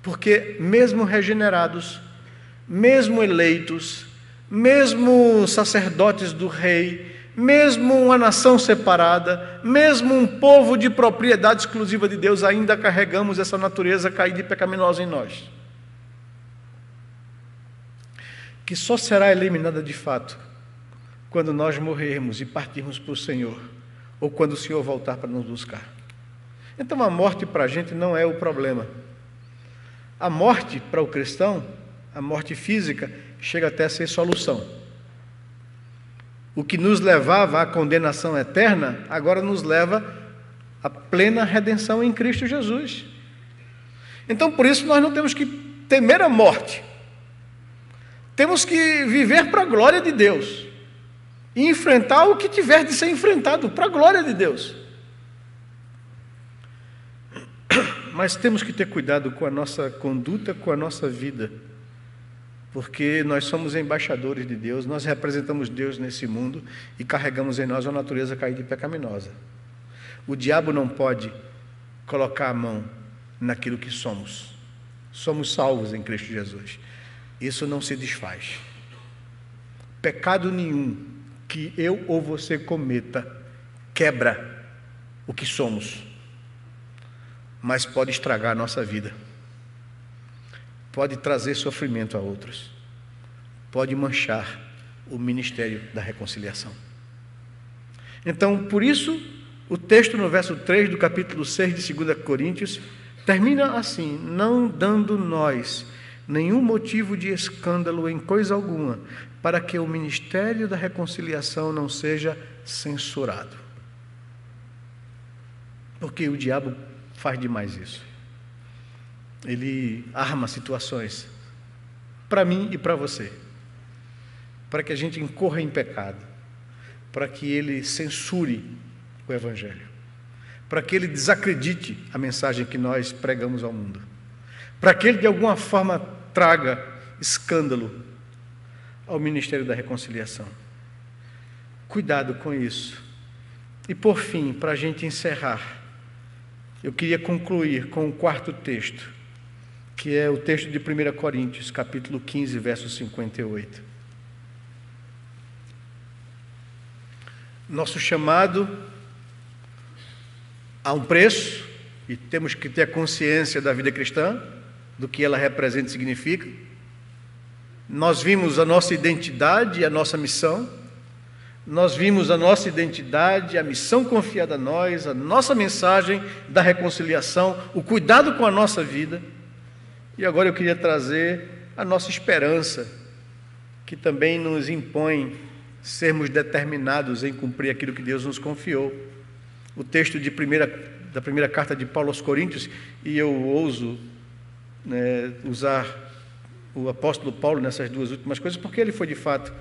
Porque mesmo regenerados, mesmo eleitos, mesmo sacerdotes do rei, mesmo uma nação separada, mesmo um povo de propriedade exclusiva de Deus, ainda carregamos essa natureza caída e pecaminosa em nós, que só será eliminada de fato quando nós morrermos e partirmos para o Senhor, ou quando o Senhor voltar para nos buscar. Então a morte para a gente não é o problema. A morte para o cristão, a morte física, chega até a ser solução. O que nos levava à condenação eterna, agora nos leva à plena redenção em Cristo Jesus. Então por isso nós não temos que temer a morte. Temos que viver para a glória de Deus e enfrentar o que tiver de ser enfrentado para a glória de Deus. Mas temos que ter cuidado com a nossa conduta, com a nossa vida, porque nós somos embaixadores de Deus, nós representamos Deus nesse mundo e carregamos em nós uma natureza caída e pecaminosa. O diabo não pode colocar a mão naquilo que somos. Somos salvos em Cristo Jesus. Isso não se desfaz. Pecado nenhum que eu ou você cometa quebra o que somos, mas pode estragar a nossa vida, pode trazer sofrimento a outros, pode manchar o ministério da reconciliação. Então, por isso, o texto no verso 3 do capítulo 6 de 2 Coríntios termina assim: não dando nós nenhum motivo de escândalo em coisa alguma, para que o ministério da reconciliação não seja censurado. Porque o diabo faz demais isso. Ele arma situações para mim e para você, para que a gente incorra em pecado, para que ele censure o Evangelho, para que ele desacredite a mensagem que nós pregamos ao mundo, para que ele de alguma forma traga escândalo ao ministério da reconciliação. Cuidado com isso. E por fim, para a gente encerrar, eu queria concluir com o quarto texto, que é o texto de 1 Coríntios, capítulo 15, verso 58. Nosso chamado a um preço, e temos que ter a consciência da vida cristã, do que ela representa e significa. Nós vimos a nossa identidade e a nossa missão. Nós vimos a nossa identidade, a missão confiada a nós, a nossa mensagem da reconciliação, o cuidado com a nossa vida. E agora eu queria trazer a nossa esperança, que também nos impõe sermos determinados em cumprir aquilo que Deus nos confiou. O texto da primeira carta de Paulo aos Coríntios, e eu ouso usar o apóstolo Paulo nessas duas últimas coisas, porque ele foi de fato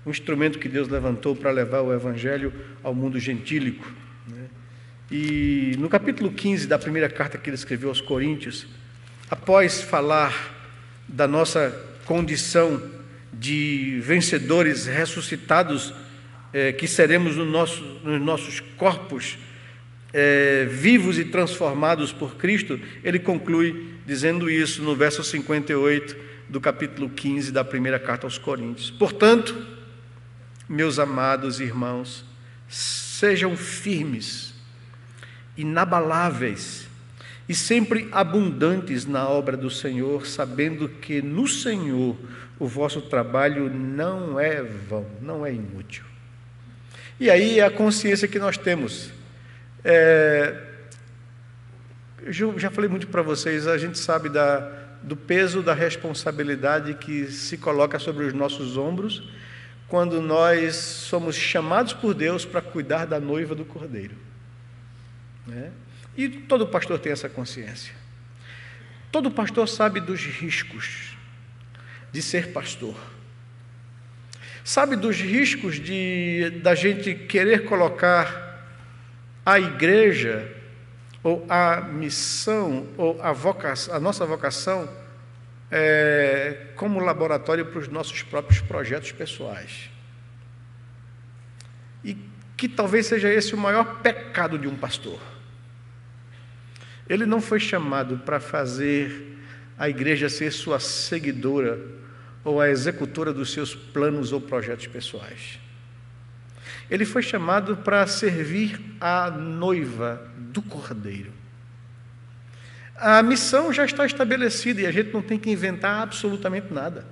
um instrumento que Deus levantou para levar o evangelho ao mundo gentílico. E no capítulo 15 da primeira carta que ele escreveu aos Coríntios, após falar da nossa condição de vencedores ressuscitados, que seremos nos nossos corpos vivos e transformados por Cristo, ele conclui dizendo isso no verso 58 do capítulo 15 da primeira carta aos Coríntios. Portanto, meus amados irmãos, sejam firmes, inabaláveis e sempre abundantes na obra do Senhor, sabendo que no Senhor o vosso trabalho não é vão, não é inútil. E aí é a consciência que nós temos. Eu já falei muito para vocês, a gente sabe do peso da responsabilidade que se coloca sobre os nossos ombros quando nós somos chamados por Deus para cuidar da noiva do Cordeiro. E todo pastor tem essa consciência. Todo pastor sabe dos riscos de ser pastor. Sabe dos riscos da gente querer colocar a igreja, ou a missão, ou a nossa vocação, como laboratório para os nossos próprios projetos pessoais. E que talvez seja esse o maior pecado de um pastor. Ele não foi chamado para fazer a igreja ser sua seguidora ou a executora dos seus planos ou projetos pessoais. Ele foi chamado para servir a noiva do Cordeiro. A missão já está estabelecida e a gente não tem que inventar absolutamente nada.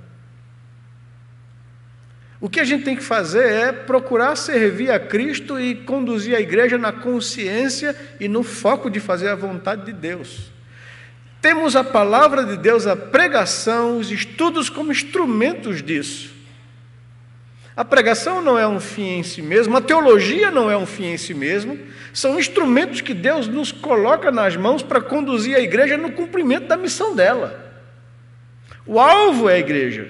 O que a gente tem que fazer é procurar servir a Cristo e conduzir a igreja na consciência e no foco de fazer a vontade de Deus. Temos a palavra de Deus, a pregação, os estudos como instrumentos disso. A pregação não é um fim em si mesmo, a teologia não é um fim em si mesmo, são instrumentos que Deus nos coloca nas mãos para conduzir a igreja no cumprimento da missão dela. O alvo é a igreja.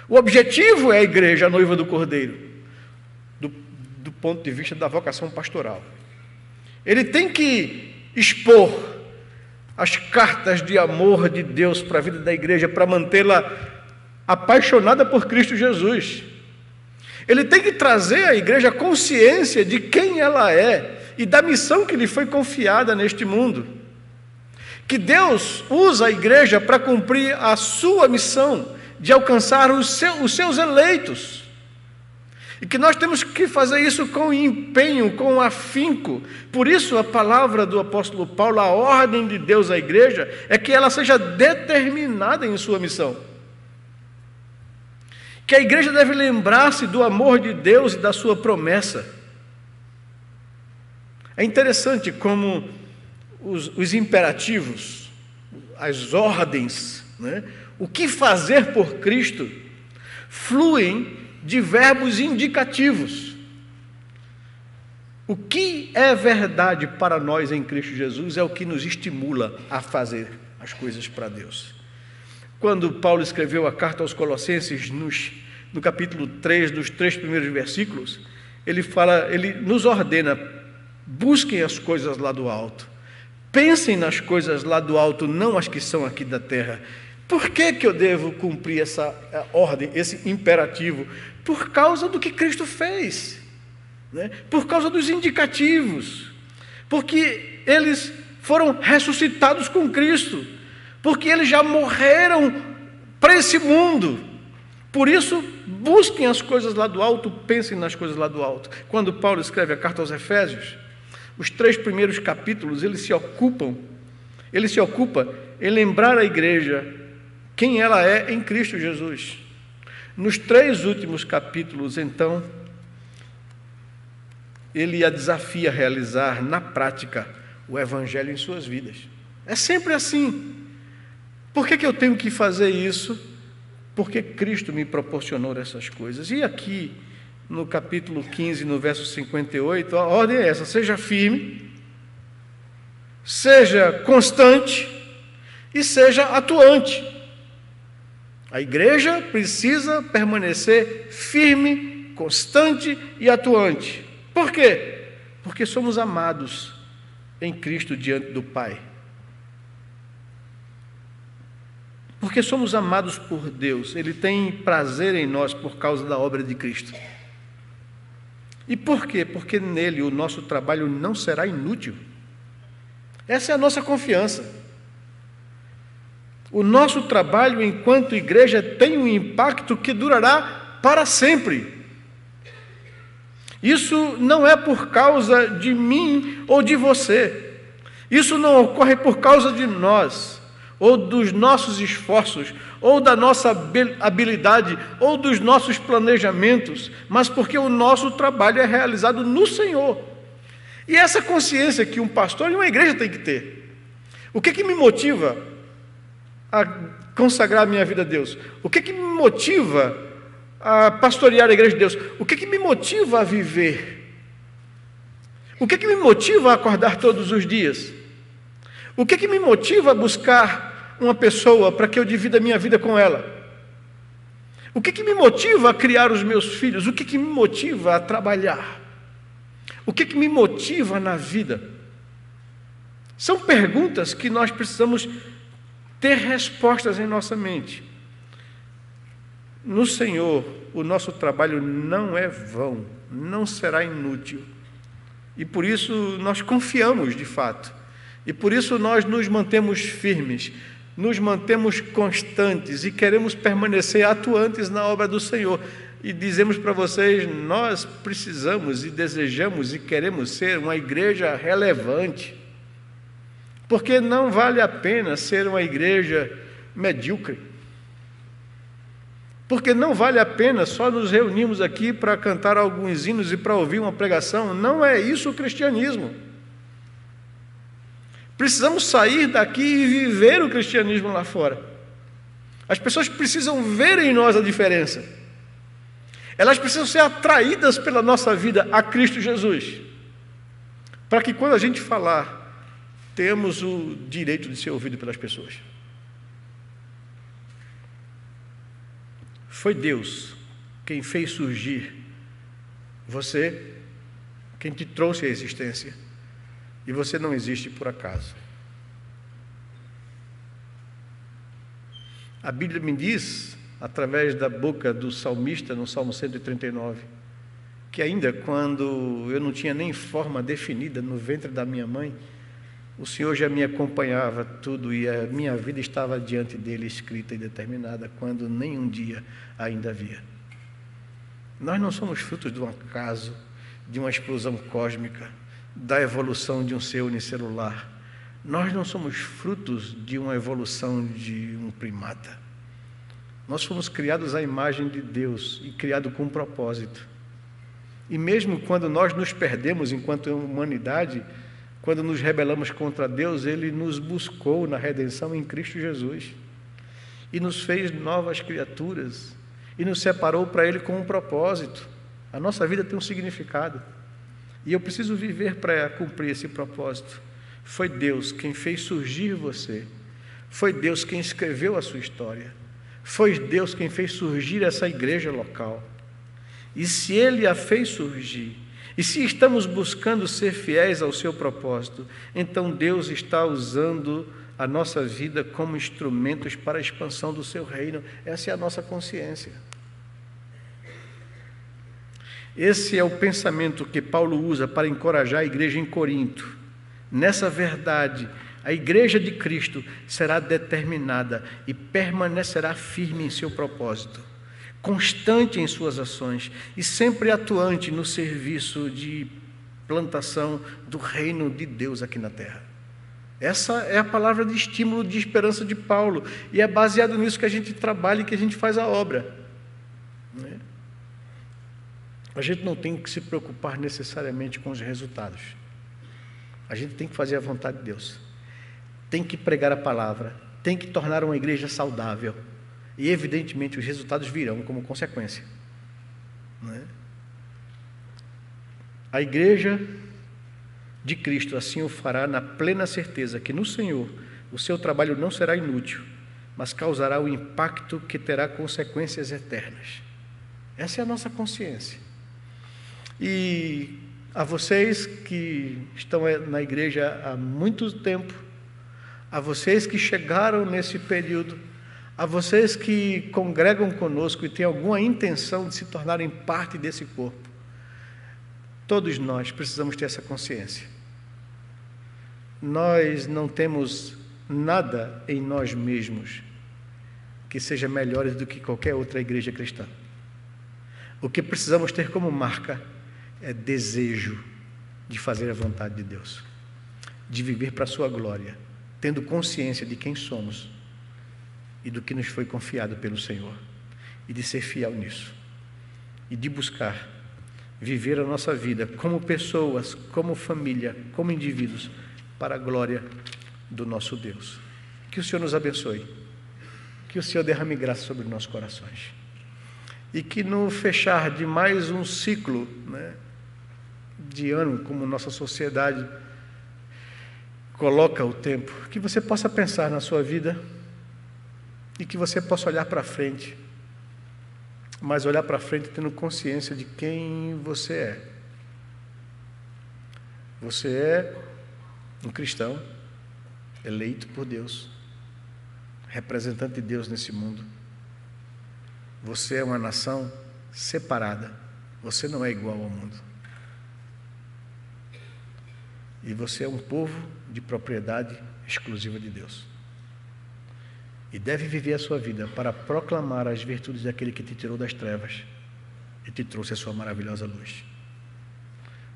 O objetivo é a igreja, a noiva do Cordeiro, do ponto de vista da vocação pastoral. Ele tem que expor as cartas de amor de Deus para a vida da igreja, para mantê-la apaixonada por Cristo Jesus. Ele tem que trazer à igreja a consciência de quem ela é e da missão que lhe foi confiada neste mundo. Que Deus usa a igreja para cumprir a sua missão de alcançar os seus eleitos. E que nós temos que fazer isso com empenho, com afinco. Por isso a palavra do apóstolo Paulo, a ordem de Deus à igreja, é que ela seja determinada em sua missão. Que a igreja deve lembrar-se do amor de Deus e da sua promessa. É interessante como os imperativos, as ordens, o que fazer por Cristo, fluem de verbos indicativos. O que é verdade para nós em Cristo Jesus é o que nos estimula a fazer as coisas para Deus. Quando Paulo escreveu a carta aos Colossenses, no capítulo 3, dos 3 primeiros versículos, ele nos ordena: busquem as coisas lá do alto, pensem nas coisas lá do alto, não as que são aqui da terra. Por que eu devo cumprir essa ordem, esse imperativo? Por causa do que Cristo fez, por causa dos indicativos, porque eles foram ressuscitados com Cristo, porque eles já morreram para esse mundo. Por isso, busquem as coisas lá do alto, pensem nas coisas lá do alto. Quando Paulo escreve a carta aos Efésios, os 3 primeiros capítulos, eles se ocupam ele se ocupa em lembrar a igreja quem ela é em Cristo Jesus. Nos 3 últimos capítulos, então, ele a desafia a realizar na prática o Evangelho em suas vidas. É sempre assim. Por que eu tenho que fazer isso? Porque Cristo me proporcionou essas coisas. E aqui, no capítulo 15, no verso 58, a ordem é essa: seja firme, seja constante e seja atuante. A igreja precisa permanecer firme, constante e atuante. Por quê? Porque somos amados em Cristo diante do Pai. Porque somos amados por Deus. Ele tem prazer em nós por causa da obra de Cristo. E por quê? Porque nele o nosso trabalho não será inútil. Essa é a nossa confiança. O nosso trabalho enquanto igreja tem um impacto que durará para sempre. Isso não é por causa de mim ou de você. Isso não ocorre por causa de nós, ou dos nossos esforços, ou da nossa habilidade, ou dos nossos planejamentos, mas porque o nosso trabalho é realizado no Senhor. E essa consciência que um pastor e uma igreja tem que ter. O que me motiva a consagrar a minha vida a Deus? O que me motiva a pastorear a igreja de Deus? O que me motiva a viver? O que me motiva a acordar todos os dias? O que me motiva a buscar uma pessoa para que eu divida a minha vida com ela? O que me motiva a criar os meus filhos? O que me motiva a trabalhar? O que me motiva na vida? São perguntas que nós precisamos ter respostas em nossa mente. No Senhor, o nosso trabalho não é vão, não será inútil. E por isso nós confiamos de fato. E por isso nós nos mantemos firmes, nos mantemos constantes e queremos permanecer atuantes na obra do Senhor. E dizemos para vocês, nós precisamos e desejamos e queremos ser uma igreja relevante. Porque não vale a pena ser uma igreja medíocre. Porque não vale a pena só nos reunirmos aqui para cantar alguns hinos e para ouvir uma pregação. Não é isso o cristianismo. Precisamos sair daqui e viver o cristianismo lá fora. As pessoas precisam ver em nós a diferença. Elas precisam ser atraídas pela nossa vida a Cristo Jesus. Para que quando a gente falar, temos o direito de ser ouvido pelas pessoas. Foi Deus quem fez surgir você, quem te trouxe à existência. E você não existe por acaso. A Bíblia me diz, através da boca do salmista, no Salmo 139, que ainda quando eu não tinha nem forma definida no ventre da minha mãe, o Senhor já me acompanhava tudo e a minha vida estava diante dele, escrita e determinada, quando nem um dia ainda havia. Nós não somos frutos de um acaso, de uma explosão cósmica, da evolução de um ser unicelular. Nós não somos frutos de uma evolução de um primata. Nós fomos criados à imagem de Deus e criados com um propósito. E mesmo quando nós nos perdemos enquanto humanidade, quando nos rebelamos contra Deus, Ele nos buscou na redenção em Cristo Jesus e nos fez novas criaturas e nos separou para Ele com um propósito. A nossa vida tem um significado. E eu preciso viver para cumprir esse propósito. Foi Deus quem fez surgir você. Foi Deus quem escreveu a sua história. Foi Deus quem fez surgir essa igreja local. E se Ele a fez surgir, e se estamos buscando ser fiéis ao seu propósito, então Deus está usando a nossa vida como instrumentos para a expansão do seu reino. Essa é a nossa consciência. Esse é o pensamento que Paulo usa para encorajar a igreja em Corinto. Nessa verdade, a igreja de Cristo será determinada e permanecerá firme em seu propósito, constante em suas ações e sempre atuante no serviço de plantação do reino de Deus aqui na terra. Essa é a palavra de estímulo, de esperança de Paulo, e é baseado nisso que a gente trabalha e que a gente faz a obra. A gente não tem que se preocupar necessariamente com os resultados. A gente tem que fazer a vontade de Deus. Tem que pregar a palavra, tem que tornar uma igreja saudável. E evidentemente os resultados virão como consequência. A igreja de Cristo assim o fará na plena certeza que no Senhor o seu trabalho não será inútil, mas causará o impacto que terá consequências eternas. Essa é a nossa consciência. E a vocês que estão na igreja há muito tempo, a vocês que chegaram nesse período, a vocês que congregam conosco e têm alguma intenção de se tornarem parte desse corpo, todos nós precisamos ter essa consciência. Nós não temos nada em nós mesmos que seja melhor do que qualquer outra igreja cristã. O que precisamos ter como marca é desejo de fazer a vontade de Deus, de viver para a sua glória, tendo consciência de quem somos e do que nos foi confiado pelo Senhor, e de ser fiel nisso, e de buscar viver a nossa vida como pessoas, como família, como indivíduos, para a glória do nosso Deus. Que o Senhor nos abençoe, que o Senhor derrame graça sobre nossos corações, e que no fechar de mais um ciclo, de ano, como nossa sociedade coloca o tempo, que você possa pensar na sua vida e que você possa olhar para frente, mas olhar para frente tendo consciência de quem você é. Você é um cristão eleito por Deus, representante de Deus nesse mundo. Você é uma nação separada, você não é igual ao mundo. E você é um povo de propriedade exclusiva de Deus. E deve viver a sua vida para proclamar as virtudes daquele que te tirou das trevas e te trouxe a sua maravilhosa luz.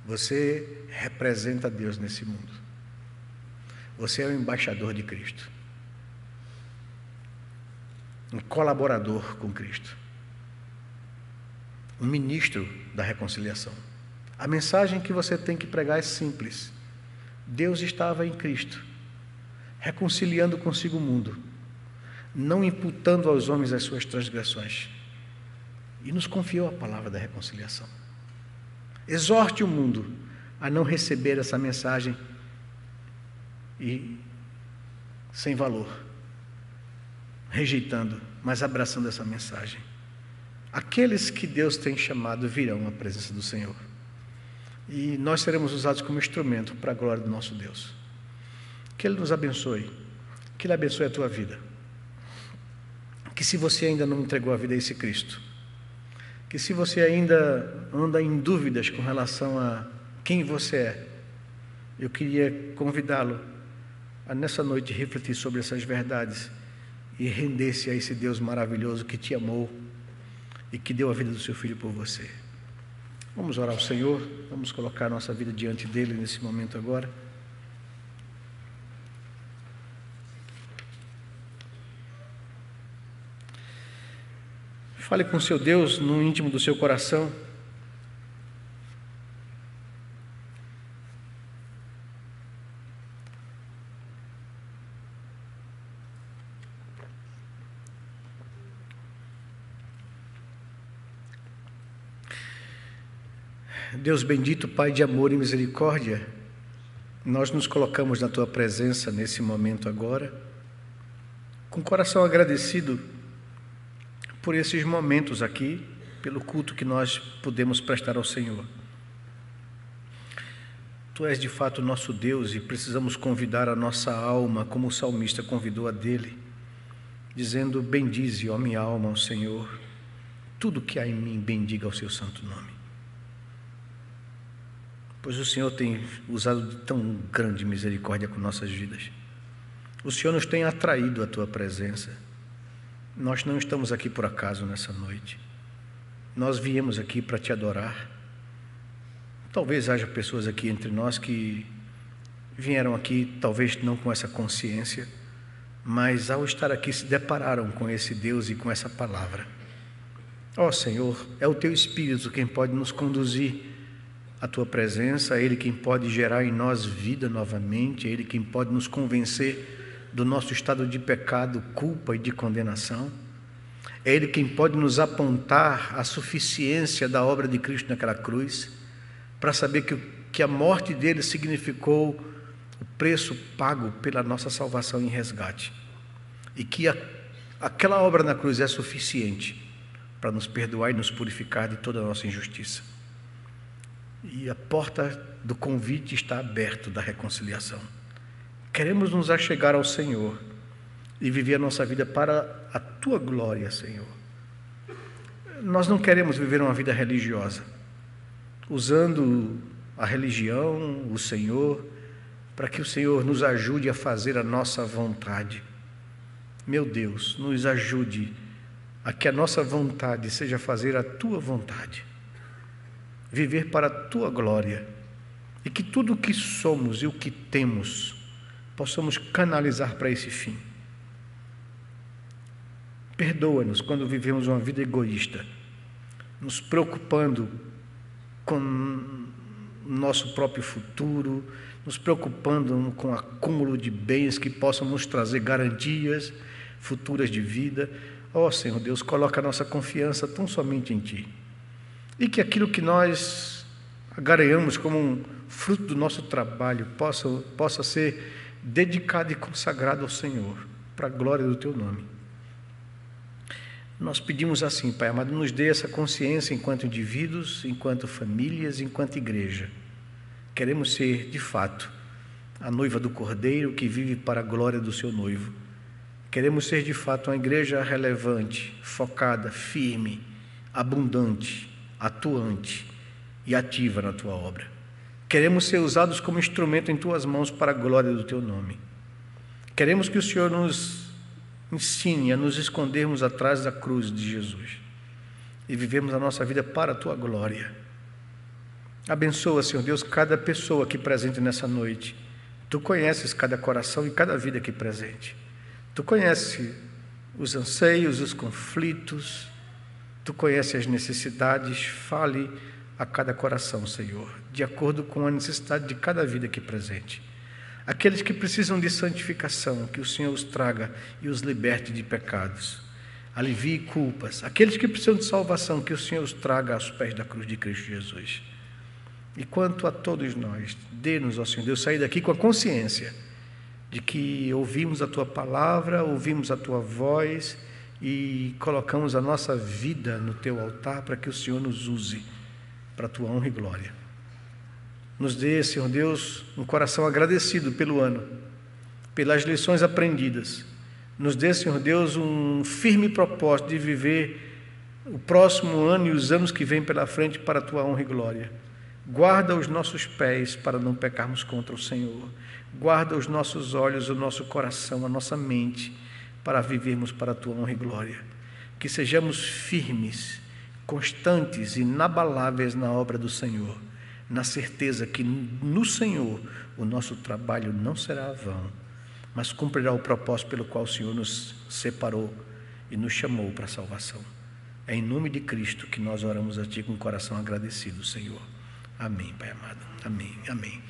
Você representa Deus nesse mundo. Você é um embaixador de Cristo, um colaborador com Cristo, um ministro da reconciliação. A mensagem que você tem que pregar é simples. Deus estava em Cristo, reconciliando consigo o mundo, não imputando aos homens as suas transgressões, e nos confiou a palavra da reconciliação. Exorte o mundo a não receber essa mensagem e sem valor, rejeitando, mas abraçando essa mensagem. Aqueles que Deus tem chamado virão à presença do Senhor, e nós seremos usados como instrumento para a glória do nosso Deus. Que Ele nos abençoe, que Ele abençoe a tua vida, que se você ainda não entregou a vida a esse Cristo, que se você ainda anda em dúvidas com relação a quem você é, eu queria convidá-lo a nessa noite refletir sobre essas verdades e render-se a esse Deus maravilhoso que te amou e que deu a vida do seu Filho por você. Vamos orar ao Senhor, vamos colocar nossa vida diante dEle nesse momento agora. Fale com seu Deus no íntimo do seu coração. Deus bendito, Pai de amor e misericórdia, nós nos colocamos na Tua presença nesse momento agora, com o coração agradecido por esses momentos aqui, pelo culto que nós podemos prestar ao Senhor. Tu és de fato nosso Deus e precisamos convidar a nossa alma, como o salmista convidou a dele, dizendo: bendize, ó minha alma, ao Senhor, tudo que há em mim bendiga ao seu santo nome. Pois o Senhor tem usado de tão grande misericórdia com nossas vidas. O Senhor nos tem atraído à Tua presença. Nós não estamos aqui por acaso nessa noite. Nós viemos aqui para Te adorar. Talvez haja pessoas aqui entre nós que vieram aqui talvez não com essa consciência, mas ao estar aqui se depararam com esse Deus e com essa palavra. Ó Senhor, é o Teu Espírito quem pode nos conduzir à Tua presença, é Ele quem pode gerar em nós vida novamente, é Ele quem pode nos convencer do nosso estado de pecado, culpa e de condenação. É Ele quem pode nos apontar a suficiência da obra de Cristo naquela cruz, para saber que a morte dele significou o preço pago pela nossa salvação e resgate, e que aquela obra na cruz é suficiente para nos perdoar e nos purificar de toda a nossa injustiça. E a porta do convite está aberta da reconciliação. Queremos nos achegar ao Senhor e viver a nossa vida para a Tua glória, Senhor. Nós não queremos viver uma vida religiosa, usando a religião, o Senhor, para que o Senhor nos ajude a fazer a nossa vontade. Meu Deus, nos ajude a que a nossa vontade seja fazer a Tua vontade, viver para a Tua glória, e que tudo o que somos e o que temos possamos canalizar para esse fim. Perdoa-nos quando vivemos uma vida egoísta, nos preocupando com o nosso próprio futuro, nos preocupando com o acúmulo de bens que possam nos trazer garantias futuras de vida. Ó Senhor Deus, coloca a nossa confiança tão somente em Ti, e que aquilo que nós agareamos como um fruto do nosso trabalho possa ser dedicado e consagrado ao Senhor, para a glória do Teu nome. Nós pedimos assim, Pai amado, nos dê essa consciência enquanto indivíduos, enquanto famílias, enquanto igreja. Queremos ser, de fato, a noiva do Cordeiro que vive para a glória do seu noivo. Queremos ser, de fato, uma igreja relevante, focada, firme, abundante, atuante e ativa na Tua obra. Queremos ser usados como instrumento em Tuas mãos para a glória do Teu nome. Queremos que o Senhor nos ensine a nos escondermos atrás da cruz de Jesus e vivemos a nossa vida para a Tua glória. Abençoa, Senhor Deus, cada pessoa aqui presente nessa noite. Tu conheces cada coração e cada vida aqui presente. Tu conheces os anseios, os conflitos, Tu conheces as necessidades. Fale a cada coração, Senhor, de acordo com a necessidade de cada vida aqui presente. Aqueles que precisam de santificação, que o Senhor os traga e os liberte de pecados, alivie culpas. Aqueles que precisam de salvação, que o Senhor os traga aos pés da cruz de Cristo Jesus. E quanto a todos nós, dê-nos, ó Senhor Deus, sair daqui com a consciência de que ouvimos a Tua palavra, ouvimos a Tua voz e colocamos a nossa vida no Teu altar para que o Senhor nos use para a Tua honra e glória. Nos dê, Senhor Deus, um coração agradecido pelo ano, pelas lições aprendidas. Nos dê, Senhor Deus, um firme propósito de viver o próximo ano e os anos que vêm pela frente para a Tua honra e glória. Guarda os nossos pés para não pecarmos contra o Senhor. Guarda os nossos olhos, o nosso coração, a nossa mente, para vivermos para a Tua honra e glória. Que sejamos firmes, constantes, inabaláveis na obra do Senhor, na certeza que no Senhor o nosso trabalho não será vão, mas cumprirá o propósito pelo qual o Senhor nos separou e nos chamou para a salvação. É em nome de Cristo que nós oramos a Ti com o coração agradecido, Senhor. Amém, Pai amado. Amém, amém.